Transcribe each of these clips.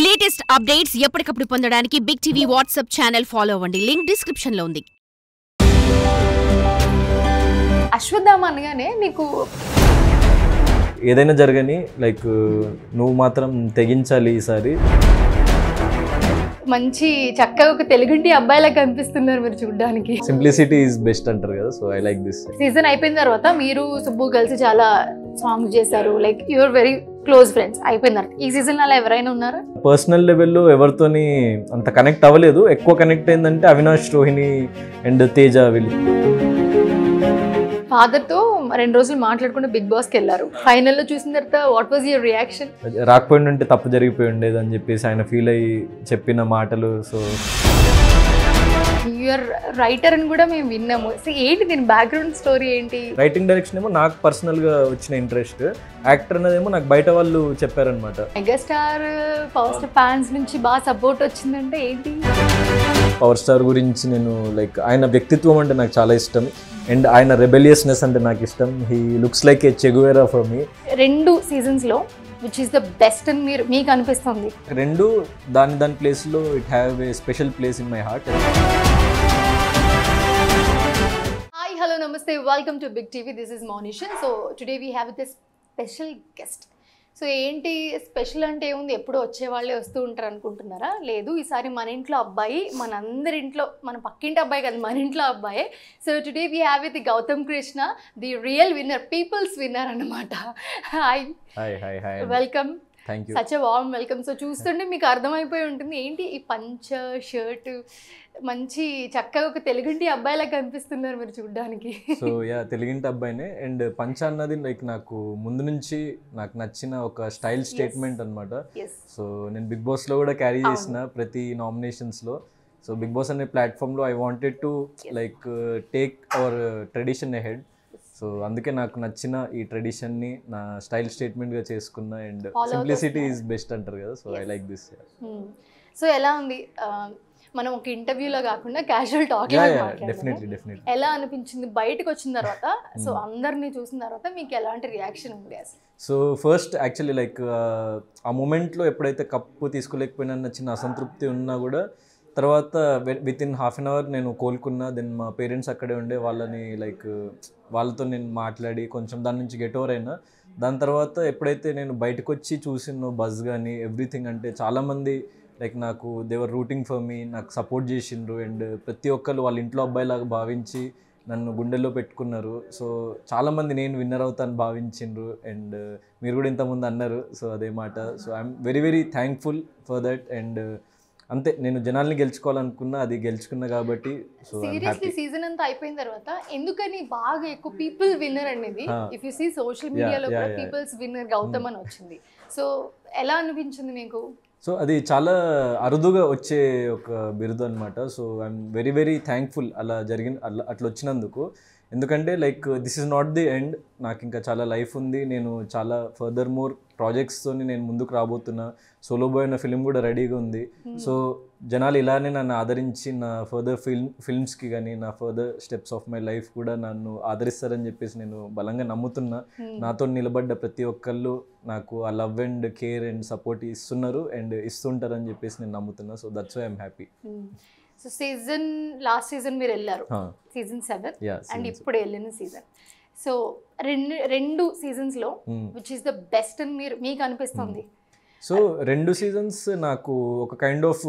Latest updates ఎప్పటికప్పుడు పొందడానికి big TV WhatsApp channel follow అవ్వండి. లింక్ డిస్క్రిప్షన్ లో ఉంది. అశ్వత్థామ అనగానే మీకు ఏదైనా జరగని లైక్ నువ్వు మాత్రం తెగించాలి ఈసారి. మంచి చక్కగా ఒక తెలుగుంటి అబ్బాయిలా కనిపిస్తున్నారు మీరు చూడడానికి. సింప్లిసిటీ ఈజ్ బెస్ట్ అంటారు కదా, so I like this. Season అయిపోయిన తర్వాత మీరు సుబ్బు కలిసి చాలా సాంగ్స్ చేశారు, like your very close friends. అయిపోయిన తర్వాత ఈ సీజన్ అలా ఎవరైనా ఉన్నారా? పర్సనల్ లెవెల్లో ఎవరితోని అంత కనెక్ట్ అవ్వలేదు. ఎక్కువ కనెక్ట్ అయిందంటే అవినాష్, రోహిణి అండ్ తేజ వీళ్ళు. ఫాదర్తో 2 రోజులు మాట్లాడుకుంటూ బిగ్ బాస్కి వెళ్ళారు. ఫైనల్లో చూసిన తర్వాత వాట్ వాజ్ యువర్ రియాక్షన్? రాకపోయిందంటే తప్పు జరిగిపోయి ఉండేది అని చెప్పేసి ఆయన ఫీల్ అయ్యి చెప్పిన మాటలు. సో యూఆర్ రైటర్ అని కూడా మేము విన్నాము. సో ఏంటి దీని బ్యాక్గ్రౌండ్ స్టోరీ ఏంటి? రైటింగ్ డైరెక్షన్ ఏమో నాకు పర్సనల్గా వచ్చిన ఇంట్రెస్ట్, యాక్టర్ అనేదేమో నాకు బయట వాళ్ళు చెప్పారనమాట. మెగాస్టార్ పవర్ స్టార్ ఫ్యాన్స్ నుంచి బాగా సపోర్ట్ వచ్చిందంటే ఏంటి? పవర్ స్టార్ గురించి నేను లైక్ ఆయన వ్యక్తిత్వం అంటే నాకు చాలా ఇష్టం అండ్ ఆయన రెబెలియస్నెస్ అంటే నాకు ఇష్టం. He looks like a Che Guevara for me. 2 సీజన్స్లో విచ్ ఈస్ ద బెస్ట్ అని మీకు అనిపిస్తుంది? 2 దాని ప్లేస్లో it have a special place in my heart. Hi, hello, namaste, welcome to big TV. This is మోనిషన్. So today we have this special guest. So ఏంటి special అంటే ఏముంది, ఎప్పుడూ వచ్చేవాళ్ళే వస్తూ ఉంటారు అనుకుంటున్నారా? లేదు, ఈసారి మన ఇంట్లో అబ్బాయి, మన ఇంట్లో, మన పక్కింటి అబ్బాయి కాదు, మన ఇంట్లో అబ్బాయే. So today we have with Gautham Krishna, the real winner, people's winner అన్నమాట. Hi, welcome. Thank you. Such a warm welcome. So చూస్తుంటే మీకు అర్థమైపోయి ఉంటుంది ఏంటి ఈ పంచ షర్ట్, మంచి చక్కగా ఒక తెలుగుంటి అబ్బాయిలా కనిపిస్తున్నారు మీరు చూడడానికి. సో యా, తెలుగింటి అబ్బాయినే. అండ్ పంచ అన్నది లైక్ నాకు ముందు నుంచి నాకు నచ్చిన ఒక స్టైల్ స్టేట్మెంట్ అనమాట. సో నేను బిగ్ బాస్లో కూడా క్యారీ చేసిన ప్రతి నామినేషన్స్లో. సో బిగ్ బాస్ అనే ప్లాట్ఫామ్లో I wanted to like take our tradition ahead. So అందుకే నాకు నచ్చిన ఈ ట్రెడిషన్ని నా స్టైల్ స్టేట్మెంట్గా చేసుకున్నా. అండ్ సింప్లిసిటీ ఈజ్ బెస్ట్ అంటారు కదా, so I like this. So ఎలా ఉంది, మనం ఒక ఇంటర్వ్యూలో కాకుండా క్యాజువల్ టాక్ డెఫినెట్లీ ఎలా అనిపించింది బయటకు వచ్చిన తర్వాత? సో అందరినీ చూసిన తర్వాత మీకు ఎలాంటి రియాక్షన్ ఉంది అసలు? సో ఫస్ట్ యాక్చువల్లీ లైక్ ఆ మూమెంట్లో ఎప్పుడైతే కప్పు తీసుకోలేకపోయినా చిన్న అసంతృప్తి ఉన్నా కూడా తర్వాత within half an hour నేను కోలుకున్నా. దెన్ మా పేరెంట్స్ అక్కడే ఉండే, వాళ్ళని లైక్ వాళ్ళతో నేను మాట్లాడి కొంచెం దాని నుంచి గెట్ ఓవర్ అయినా. దాని తర్వాత ఎప్పుడైతే నేను బయటకు వచ్చి చూసిన బజ్ కానీ ఎవ్రీథింగ్, అంటే చాలామంది లైక్ నాకు దేవర్ రూటింగ్ ఫర్ మీ, నాకు సపోర్ట్ చేసిండ్రు. అండ్ ప్రతి ఒక్కరు వాళ్ళ ఇంట్లో అబ్బాయిలాగా భావించి నన్ను గుండెల్లో పెట్టుకున్నారు. సో చాలామంది నేను విన్నర్ అవుతాను భావించిండ్రు. అండ్ మీరు కూడా ఇంతకుముందు అన్నారు, సో అదే మాట. So I'm very very thankful for that. And అంతే, నేను జనాల్ని గెలుచుకోవాలనుకున్నా, అది గెలుచుకున్నా కాబట్టి. సో సీరియస్లీ సీజన్ అంతా అయిపోయిన తర్వాత ఎందుకని బాగా ఎక్కువ పీపుల్ విన్నర్ అనేది, ఇఫ్ యూ సీ సోషల్ మీడియాలో కూడా పీపుల్స్ విన్నర్ గౌతమ్ అని వచ్చింది. సో ఎలా అనిపించింది మీకు? సో అది చాలా అరుదుగా వచ్చే ఒక బిరుదు అనమాట. So I'm very very thankful అలా అట్లా వచ్చినందుకు. ఎందుకంటే like this is not the end, నాకు ఇంకా చాలా లైఫ్ ఉంది. నేను చాలా ఫర్దర్ మోర్ ప్రాజెక్ట్స్తో నేను ముందుకు రాబోతున్నా. సోలో బాయ్ అన్న ఫిల్మ్ కూడా రెడీగా ఉంది. సో జనాలు ఇలానే నన్ను ఆదరించి నా ఫర్దర్ ఫిల్మ్స్కి కానీ నా further steps of my life కూడా నన్ను ఆదరిస్తారని చెప్పేసి నేను బలంగా నమ్ముతున్నా. నాతో నిలబడ్డ ప్రతి ఒక్కళ్ళు నాకు ఆ love and care and support ఇస్తున్నారు అండ్ ఇస్తుంటారని చెప్పేసి నేను నమ్ముతున్నా. So that's why I'm happy. So last season మీరు వెళ్ళారు, సీజన్ 7, అండ్ ఇప్పుడు వెళ్ళిన సీజన్. సో రెండు సీజన్స్లో విచ్ ఈస్ ద బెస్ట్ అని మీకు అనిపిస్తుంది? సో 2 సీజన్స్ నాకు ఒక కైండ్ ఆఫ్,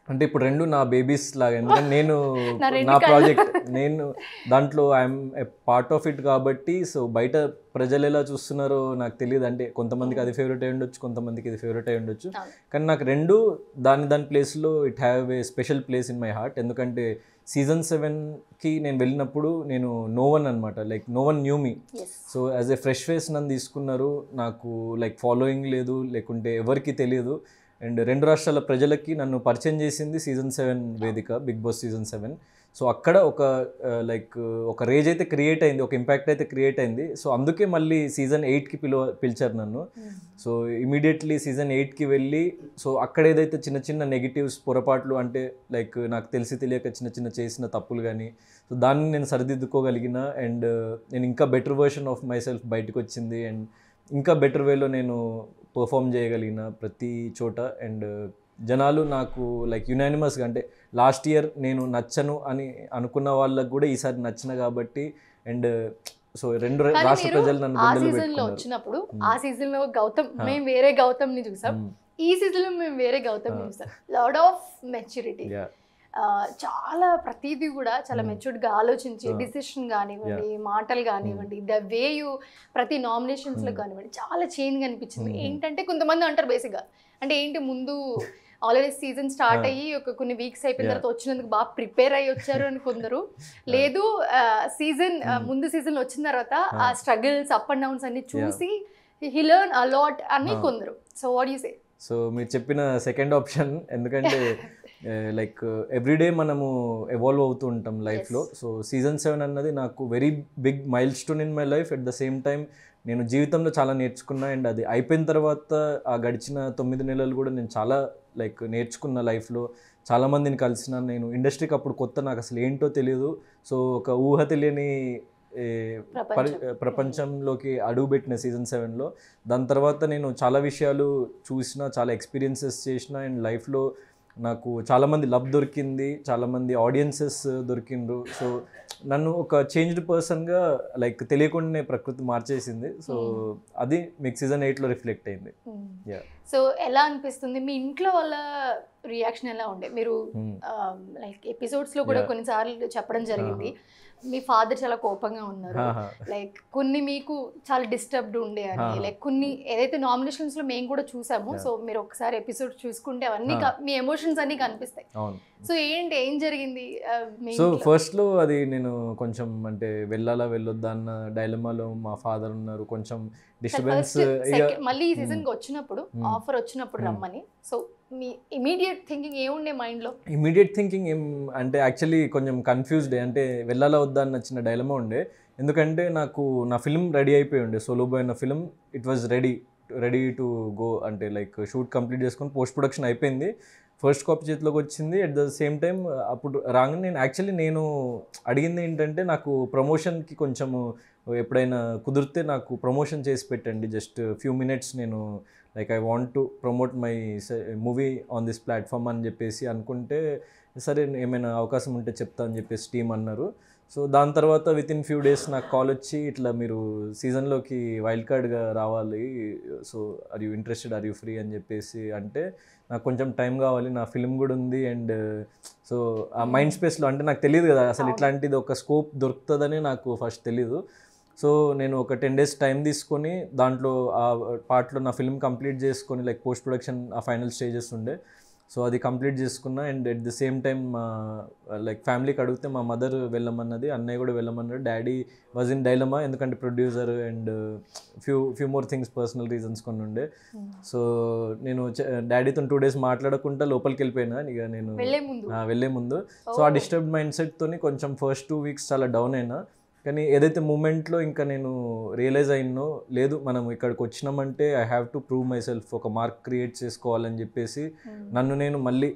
అంటే ఇప్పుడు 2 నా బేబీస్ లాగా. ఎందుకంటే నేను నా ప్రాజెక్ట్, నేను దాంట్లో I'm a part of it కాబట్టి. సో బయట ప్రజలు ఎలా చూస్తున్నారో నాకు తెలియదు. అంటే కొంతమందికి అది ఫేవరెట్ అయి ఉండొచ్చు, కొంతమందికి ఇది ఫేవరెట్ అయి ఉండొచ్చు. కానీ నాకు 2 దాని ప్లేస్లో it have a special place in my heart. ఎందుకంటే సీజన్ 7కి నేను వెళ్ళినప్పుడు నేను నో వన్ అనమాట, like no one knew me. So as a fresh face నన్ను తీసుకున్నారు. నాకు లైక్ ఫాలోయింగ్ లేదు, లేకుంటే ఎవరికి తెలియదు. అండ్ 2 రాష్ట్రాల ప్రజలకి నన్ను పరిచయం చేసింది సీజన్ 7 వేదిక, బిగ్ బాస్ సీజన్ 7. సో అక్కడ ఒక రేజ్ అయితే క్రియేట్ అయింది, ఒక ఇంపాక్ట్ అయితే క్రియేట్ అయింది. సో అందుకే మళ్ళీ సీజన్ 8కి పిలిచారు నన్ను. సో ఇమీడియట్లీ సీజన్ 8కి వెళ్ళి, సో అక్కడ ఏదైతే చిన్న చిన్న నెగిటివ్స్, పొరపాట్లు, అంటే లైక్ నాకు తెలిసి తెలియక చిన్న చేసిన తప్పులు కానీ, సో దాన్ని నేను సరిదిద్దుకోగలిగిన. అండ్ నేను ఇంకా better version of my self బయటకు వచ్చింది. అండ్ ఇంకా బెటర్ వేలో నేను పర్ఫామ్ చేయగలిగిన ప్రతి చోట. అండ్ జనాలు నాకు లైక్ యునానిమస్గా అంటే లాస్ట్ ఇయర్ నేను నచ్చను అని అనుకున్న వాళ్ళకు కూడా ఈసారి నచ్చిన కాబట్టి. అండ్ సో రెండు రాష్ట్ర ప్రజలు నన్ను ఆ గుండెల్లో సీజన్ లో పెట్టుకున్నారు. వచ్చినప్పుడు ఆ సీజన్ లో గౌతమ్ మేము వేరే గౌతమ్ ని చూసాం, ఈ సీజన్ లో మేము వేరే గౌతమ్ ని చూసాం. లాట్ ఆఫ్ మెచ్యూరిటీ, చాలా ప్రతిదీ కూడా చాలా మెచ్యూర్డ్ గా ఆలోచించి డిసిషన్ కానివ్వండి, మాటలు కానివ్వండి, ద వే యూ ప్రతి నామినేషన్స్ లో కానివ్వండి చాలా చేంజ్ కనిపించింది. ఏంటంటే కొంతమంది అంటారు బేసిక్ గా అంటే ఏంటి ముందు ఆల్రెడీ సీజన్ స్టార్ట్ అయ్యి కొన్ని వీక్స్ అయిపోయిన తర్వాత వచ్చినందుకు బాగా ప్రిపేర్ అయ్యి వచ్చారు అని కొందరు, లేదు సీజన్ ముందు సీజన్ వచ్చిన తర్వాత ఆ స్ట్రగుల్స్ అప్ అండ్ డౌన్స్ అన్ని చూసి హీ లెర్న్ అ లాట్ అని కొందరు. So what you say? So మీరు చెప్పిన సెకండ్ ఆప్షన్, ఎందుకంటే లైక్ ఎవ్రీడే మనము ఎవాల్వ్ అవుతూ ఉంటాం లైఫ్లో. సో సీజన్ 7 అన్నది నాకు very big milestone in my life. At the same time నేను జీవితంలో చాలా నేర్చుకున్నా. అండ్ అది అయిపోయిన తర్వాత ఆ గడిచిన 9 నెలలు కూడా నేను చాలా లైక్ నేర్చుకున్న లైఫ్లో. చాలామందిని కలిసిన, నేను ఇండస్ట్రీకి అప్పుడు కొత్త, నాకు అసలు ఏంటో తెలియదు. సో ఒక ఊహ తెలియని ప్రపంచంలోకి అడుగుపెట్టిన సీజన్ 7లో. దాని తర్వాత నేను చాలా విషయాలు చూసిన, చాలా ఎక్స్పీరియన్సెస్ చేసిన. అండ్ లైఫ్లో నాకు చాలామంది లవ్ దొరికింది, చాలామంది ఆడియన్సెస్ దొరికిండ్రు. సో నన్ను ఒక చేంజ్డ్ పర్సన్గా లైక్ తెలియకుండానే ప్రకృతి మార్చేసింది. సో అది మీకు సీజన్ 8లో రిఫ్లెక్ట్ అయింది. సో ఎలా అనిపిస్తుంది మీ ఇంట్లో వాళ్ళ రియాక్షన్ ఎలా ఉండే? మీరు లైక్ ఎపిసోడ్స్ లో కూడా కొన్నిసార్లు చెప్పడం జరిగింది మీ ఫాదర్ చాలా కోపంగా ఉన్నారు, లైక్ కొన్ని మీకు చాలా డిస్టర్బ్డ్ ఉండే అని, లైక్ కొన్ని ఏదైతే నామినేషన్స్ లో మేము కూడా చూసాము. సో మీరు ఒకసారి ఎపిసోడ్ చూసుకుంటే అవన్నీ మీ ఎమోషన్స్ అన్ని కనిపిస్తాయి. సో ఏంటి, ఏం జరిగింది? సో ఫస్ట్ లో అది నేను కొంచెం అంటే వెళ్ళాలా వెళ్ళొద్దా అన్న డైలమాలో మా ఫాదర్ ఉన్నారు. కొంచెం డిస్టర్బెన్స్. మళ్ళీ ఈ సీజన్ కి వచ్చినప్పుడు ఆఫర్ వచ్చినప్పుడు రమ్మని, సో మీ ఇమీడియట్ థింకింగ్ ఏముండే మైండ్లో? ఇమీడియట్ థింకింగ్ ఏం అంటే యాక్చువల్లీ కొంచెం కన్ఫ్యూజ్డ్, అంటే వెళ్ళాలా వద్దా అని వచ్చిన డైలమా ఉండే. ఎందుకంటే నాకు నా ఫిల్మ్ రెడీ అయిపోయి ఉండే, సోలో బాయ్ అన్న film. It was ready to go, అంటే లైక్ షూట్ కంప్లీట్ చేసుకొని పోస్ట్ ప్రొడక్షన్ అయిపోయింది, ఫస్ట్ కాపీ చేతిలోకి వచ్చింది. అట్ ద సేమ్ టైం అప్పుడు రాగానే నేను అడిగింది ఏంటంటే, నాకు ప్రమోషన్కి కొంచెము ఎప్పుడైనా కుదిరితే నాకు ప్రమోషన్ చేసి పెట్టండి, జస్ట్ ఫ్యూ మినిట్స్, నేను like I want to promote my movie on this platform అని చెప్పేసి అనుకుంటే, సరే ఏమైనా అవకాశం ఉంటే చెప్తా అని చెప్పేసి టీం అన్నారు. సో దాని తర్వాత విత్ ఇన్ ఫ్యూ డేస్ నాకు కాల్ వచ్చి, ఇట్లా మీరు సీజన్లోకి వైల్డ్ కార్డ్గా రావాలి, so are you interested, are you free అని చెప్పేసి అంటే, నాకు కొంచెం టైం కావాలి, నా ఫిల్మ్ కూడా ఉంది. అండ్ సో ఆ మైండ్ స్పేస్లో అంటే నాకు తెలియదు కదా అసలు ఇట్లాంటిది ఒక స్కోప్ దొరుకుతుందని నాకు ఫస్ట్ తెలీదు. సో నేను ఒక 10 days టైం తీసుకొని దాంట్లో ఆ పార్ట్లో నా ఫిల్మ్ కంప్లీట్ చేసుకొని, లైక్ పోస్ట్ ప్రొడక్షన్ ఆ ఫైనల్ స్టేజెస్ ఉండే, సో అది కంప్లీట్ చేసుకున్నా. And at the same time మా లైక్ ఫ్యామిలీకి అడిగితే మా మదర్ వెళ్ళమన్నది, అన్నయ్య కూడా వెళ్ళమన్నాడు. డాడీ వాజ్ ఇన్ డైలమా, ఎందుకంటే producer and few more things, personal reasons కొన్ని ఉండే. సో నేను డాడీతో 2 days మాట్లాడకుండా లోపలికి వెళ్ళిపోయినా ఇక నేను వెళ్ళే ముందు. సో ఆ డిస్టర్బ్డ్ మైండ్ సెట్తో కొంచెం ఫస్ట్ 2 weeks చాలా డౌన్ అయినా. కానీ ఏదైతే మూమెంట్లో ఇంకా నేను రియలైజ్ అయినో, లేదు మనం ఇక్కడికి వచ్చినామంటే I have to prove myself, ఒక మార్క్ క్రియేట్ చేసుకోవాలని చెప్పేసి నన్ను నేను మళ్ళీ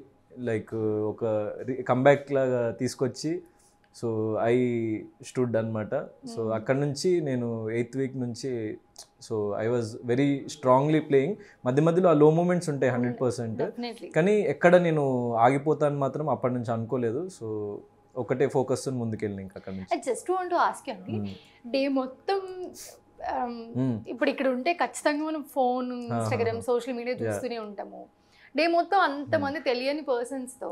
లైక్ ఒక కంబ్యాక్ లాగా తీసుకొచ్చి, సో ఐ స్టూడ్ అనమాట. సో అక్కడ నుంచి నేను 8th week నుంచి so I was very strongly playing. మధ్యలో ఆ లో మూమెంట్స్ ఉంటాయి 100%, కానీ ఎక్కడ నేను ఆగిపోతాను మాత్రం అప్పటి నుంచి అనుకోలేదు. సో ఒకటే ఫోకస్ ముందుకెళ్ళి ఇంకా అక్కడ నుంచి. I just want to ask you అండి, డే మొత్తం ఇప్పుడు ఇక్కడ ఉంటే ఖచ్చితంగా మనం ఫోన్, ఇన్స్టాగ్రామ్, సోషల్ మీడియా చూస్తూనే ఉంటాము. డే మొత్తం అంతమంది తెలియని పర్సన్స్తో,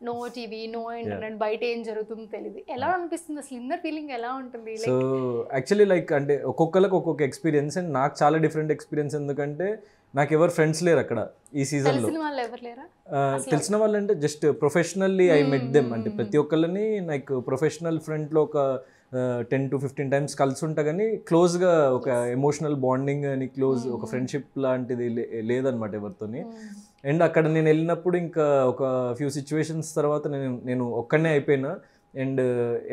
నో టీవీ, నో ఇంటర్నెట్, బయట ఏం జరుగుతుందో తెలియదు. ఎలా అనిపిస్తుంది అసలు? ఇన్నర్ ఫీలింగ్ ఎలా ఉంటుంది? సో యాక్చువల్లీ లైక్ అంటే ఒక్కొక్కరికి ఒక్కొక్క ఎక్స్పీరియన్స్. అండ్ నాకు చాలా డిఫరెంట్ ఎక్స్పీరియన్స్, ఎందుకంటే నాకు ఎవరు ఫ్రెండ్స్ లేరు అక్కడ ఈ సీజన్లో. తెలిసిన వాళ్ళు అంటే just professionally I met them, అంటే ప్రతి ఒక్కళ్ళని లైక్ ప్రొఫెషనల్ ఫ్రంట్లో ఒక 10 to 15 times కలిసి ఉంటా, కానీ క్లోజ్గా ఒక ఎమోషనల్ బాండింగ్ అని క్లోజ్ ఒక ఫ్రెండ్షిప్ లాంటిది లేదనమాట ఎవరితోని. అండ్ అక్కడ నేను వెళ్ళినప్పుడు ఇంకా ఒక ఫ్యూ సిచ్యువేషన్స్ తర్వాత నేను ఒక్కడనే అయిపోయినా. అండ్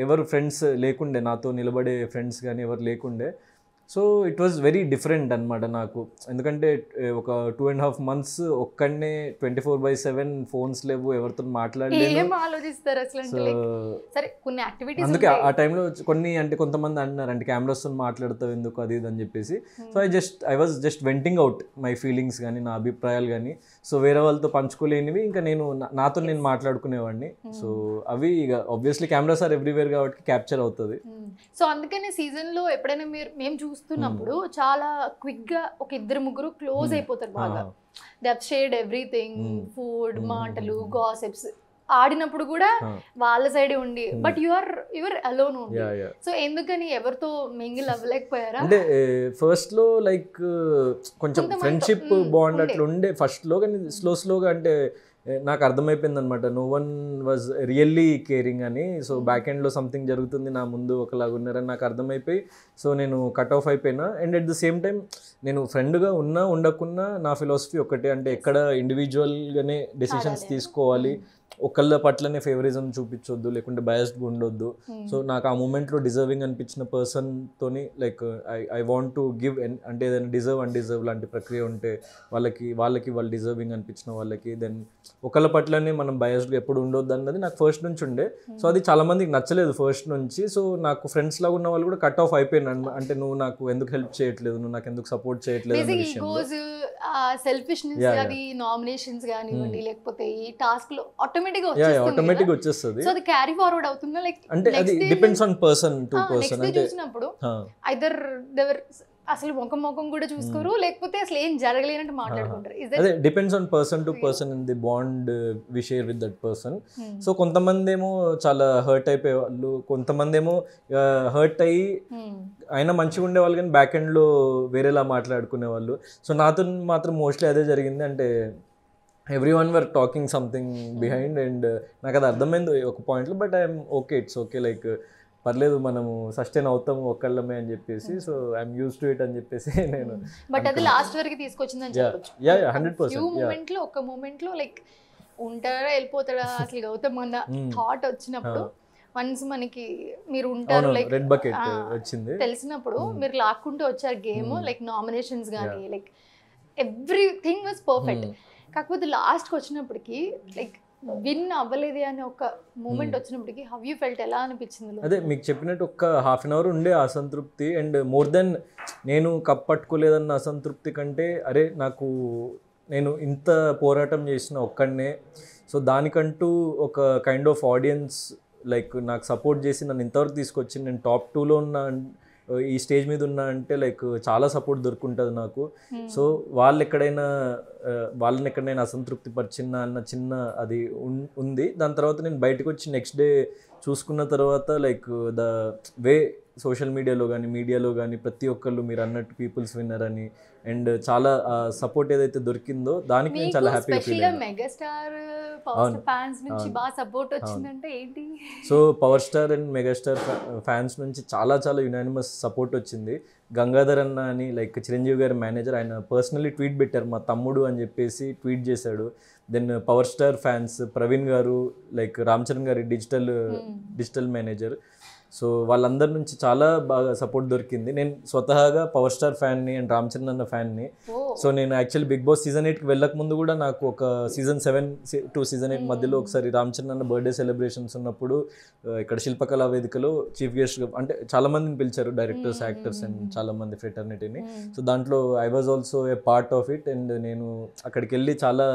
ఎవరు ఫ్రెండ్స్ లేకుండే, నాతో నిలబడే ఫ్రెండ్స్ కానీ ఎవరు లేకుండే. So it was very different అనమాట నాకు. ఎందుకంటే ఒక 2.5 months ఒక్కడనే 24/7 ఫోన్స్ లేవు, ఎవరితో మాట్లాడలేదు. ఏం ఆలోచిస్తారు అసలు అంటే like, సరే కొన్ని యాక్టివిటీస్ అందుకే ఆ టైంలో కొన్ని అంటే కొంతమంది అంటున్నారు అంటే కెమెరాస్తో మాట్లాడతావు ఎందుకు అది ఇది అని చెప్పేసి. So I was just venting out my feelings కానీ నా అభిప్రాయాలు కానీ. సో వేరే వాళ్ళతో పంచుకోలేనివి ఇంకా నేను నాతో నేను మాట్లాడుకునేవాడిని. సో అవి ఇక ఆబ్వియస్లీ కెమెరాస్ ఆర్ ఎవ్రీవేర్ కాబట్టి క్యాప్చర్ అవుతుంది. సో అందుకనే సీజన్లో ఎప్పుడైనా మేము చూస్తున్నప్పుడు చాలా క్విక్గా ఒక 2-3 క్లోజ్ అయిపోతారు బాగా. They have shared everything, food, మాటలు, గాసిప్స్. ఆడినప్పుడు కూడా వాళ్ళ సైడే ఉండి బట్ యువర్ అలోన్ ఉండి. సో ఎందుకని ఎవరితో మింగిల్ అవ్వలేకపోయారా? అంటే ఫస్ట్ లో లైక్ కొంచెం ఫ్రెండ్షిప్ బాండ్ అట్లా ఉండే ఫస్ట్ లో, కానీ స్లోగా అంటే నాకు అర్థమైపోయింది అనమాట, no one was really caring అని. సో బ్యాక్ ఎండ్లో సంథింగ్ జరుగుతుంది, నా ముందు ఒకలాగా ఉన్నారని నాకు అర్థమైపోయి సో నేను కట్ ఆఫ్ అయిపోయినా. And at the same time నేను ఫ్రెండ్గా ఉన్నా ఉండకున్నా నా ఫిలాసఫీ ఒకటే, అంటే ఎక్కడ ఇండివిజువల్గానే డెసిషన్స్ తీసుకోవాలి, ఒకళ్ళ పట్లనే ఫేవరిజం చూపించొద్దు, లేకుంటే బయాస్డ్గా ఉండొద్దు. సో నాకు ఆ మూమెంట్లో డిజర్వింగ్ అనిపించిన పర్సన్తోని like I want to give, అంటే ఏదైనా డిజర్వ్ అన్డిజర్వ్ లాంటి ప్రక్రియ ఉంటే వాళ్ళకి వాళ్ళు డిజర్వింగ్ అనిపించిన వాళ్ళకి, దెన్ ఒకళ్ళ పట్లనే మనం బయాస్డ్గా ఎప్పుడు ఉండొద్దు అన్నది నాకు ఫస్ట్ నుంచి ఉండే. సో అది చాలా మందికి నచ్చలేదు ఫస్ట్ నుంచి. సో నాకు ఫ్రెండ్స్ లాగా ఉన్న వాళ్ళు కూడా కట్ ఆఫ్ అయిపోయినాను, అంటే నువ్వు నాకు ఎందుకు హెల్ప్ చేయట్లేదు, నువ్వు నాకు ఎందుకు సపోర్ట్ చేయట్లేదు అనే విషయంలో. సెల్ఫిష్నెస్, అది నామినేషన్స్ కానివ్వండి లేకపోతే ఈ టాస్క్ లో ఆటోమేటిక్ వచ్చేస్తుంది. సో అది క్యారీ ఫార్వర్డ్ అవుతుందా? లైక్ అంటే అది depends on person to person. అంటే చూసినప్పుడు ఐదర్ దేవర్ అసలు ముఖం కూడా చూసుకోరు, లేకపోతే అసలు ఏం జరగలేనట్టు మాట్లాడుకుంటారు. అదే depends on person to person and the bond we share with that person. So కొంతమంది ఏమో చాలా హర్ట్ అయిపోయే వాళ్ళు, కొంతమంది ఏమో హర్ట్ అయ్యి అయినా మంచిగా ఉండేవాళ్ళు కానీ బ్యాక్ ఎండ్లో వేరేలా మాట్లాడుకునే వాళ్ళు. సో నాతో మాత్రం మోస్ట్లీ అదే జరిగింది. అంటే everyone were talking something behind, and నాకు అది అర్థమైంది ఒక పాయింట్లో. But I'm okay, it's okay, like పర్లేదు మనము సస్టైన్ అవుతాము ఒక్కళ్ళమే అని చెప్పేసి. So I'm use to it అని చెప్పేసి నేను. బట్ అది లాస్ట్ వరకు తీసుకొచ్చిందని చెప్పొచ్చు. 100%. ఒక మూమెంట్ లో లైక్ ఉంటారా వెళ్ళిపోతాడా అసలు గౌతమ్ అన్న థాట్ వచ్చినప్పుడు, వన్స్ మనకి మీరు ఉంటారు లైక్ రెడ్ బకెట్ వచ్చింది తెలిసినప్పుడు మీరు లాక్కుంటూ వచ్చారు గేమ్, లైక్ నామినేషన్స్ కానీ లైక్ ఎవ్రీథింగ్ వాజ్ పర్ఫెక్ట్. కాకపోతే లాస్ట్కి వచ్చినప్పటికి లైక్ విన్ అవ్వలేదే అనే ఒక మూమెంట్ వచ్చినప్పటికి హౌ యూ ఫెల్ట్, ఎలా అనిపించింది? అదే మీకు చెప్పినట్టు ఒక హాఫ్ అన్ అవర్ ఉండే అసంతృప్తి, అండ్ మోర్ దెన్ నేను కప్ పట్టుకోలేదన్న అసంతృప్తి కంటే అరే నేను ఇంత పోరాటం చేసిన ఒక్కడనే, సో దానికంటూ ఒక కైండ్ ఆఫ్ ఆడియన్స్ లైక్ నాకు సపోర్ట్ చేసి నన్ను ఇంతవరకు తీసుకొచ్చి నేను టాప్ 2లో ఉన్న, ఈ స్టేజ్ మీద ఉన్నా అంటే లైక్ చాలా సపోర్ట్ దొరుకుంటుంది నాకు. సో వాళ్ళని ఎక్కడైనా అసంతృప్తి పరిచినా అన్న చిన్న అది ఉంది. దాని తర్వాత నేను బయటకు వచ్చి నెక్స్ట్ డే చూసుకున్న తర్వాత లైక్ ద వే సోషల్ మీడియాలో కానీ ప్రతి ఒక్కళ్ళు మీరు అన్నట్టు పీపుల్స్ విన్నర్ అని, అండ్ చాలా సపోర్ట్ ఏదైతే దొరికిందో దానికి నేను చాలా హ్యాపీగా ఫీల్ అయ్యాను. మెగాస్టార్ పవర్ ఫ్యాన్స్ నుంచి బాగా సపోర్ట్ వచ్చిందంటే ఏంటి? So power star and megastar fans నుంచి చాలా యునానిమస్ సపోర్ట్ వచ్చింది. గంగాధర్ అన్న అని లైక్ చిరంజీవి గారి మేనేజర్, ఆయన పర్సనల్లీ ట్వీట్ పెట్టారు మా తమ్ముడు అని చెప్పేసి ట్వీట్ చేశాడు. Then power star fans Praveen garu, like Ram Charan గారి డిజిటల్ మేనేజర్, సో వాళ్ళందరి నుంచి చాలా బాగా సపోర్ట్ దొరికింది. నేను స్వతహాగా పవర్ స్టార్ ఫ్యాన్ని అండ్ రామ్ చరణ్ అన్న ఫ్యాన్ని. సో నేను యాక్చువల్లీ బిగ్ బాస్ సీజన్ 8కి వెళ్ళక ముందు కూడా నాకు ఒక సీజన్ 7 to సీజన్ 8 మధ్యలో ఒకసారి రామ్ చరణ్ అన్న బర్త్డే సెలబ్రేషన్స్ ఉన్నప్పుడు ఇక్కడ శిల్పకళా వేదికలో చీఫ్ గెస్ట్గా అంటే చాలామందిని పిలిచారు, డైరెక్టర్స్, యాక్టర్స్ అండ్ చాలామంది ఫ్రెటర్నిటీని. సో దాంట్లో I was also a part of it. And నేను అక్కడికి వెళ్ళి చాలా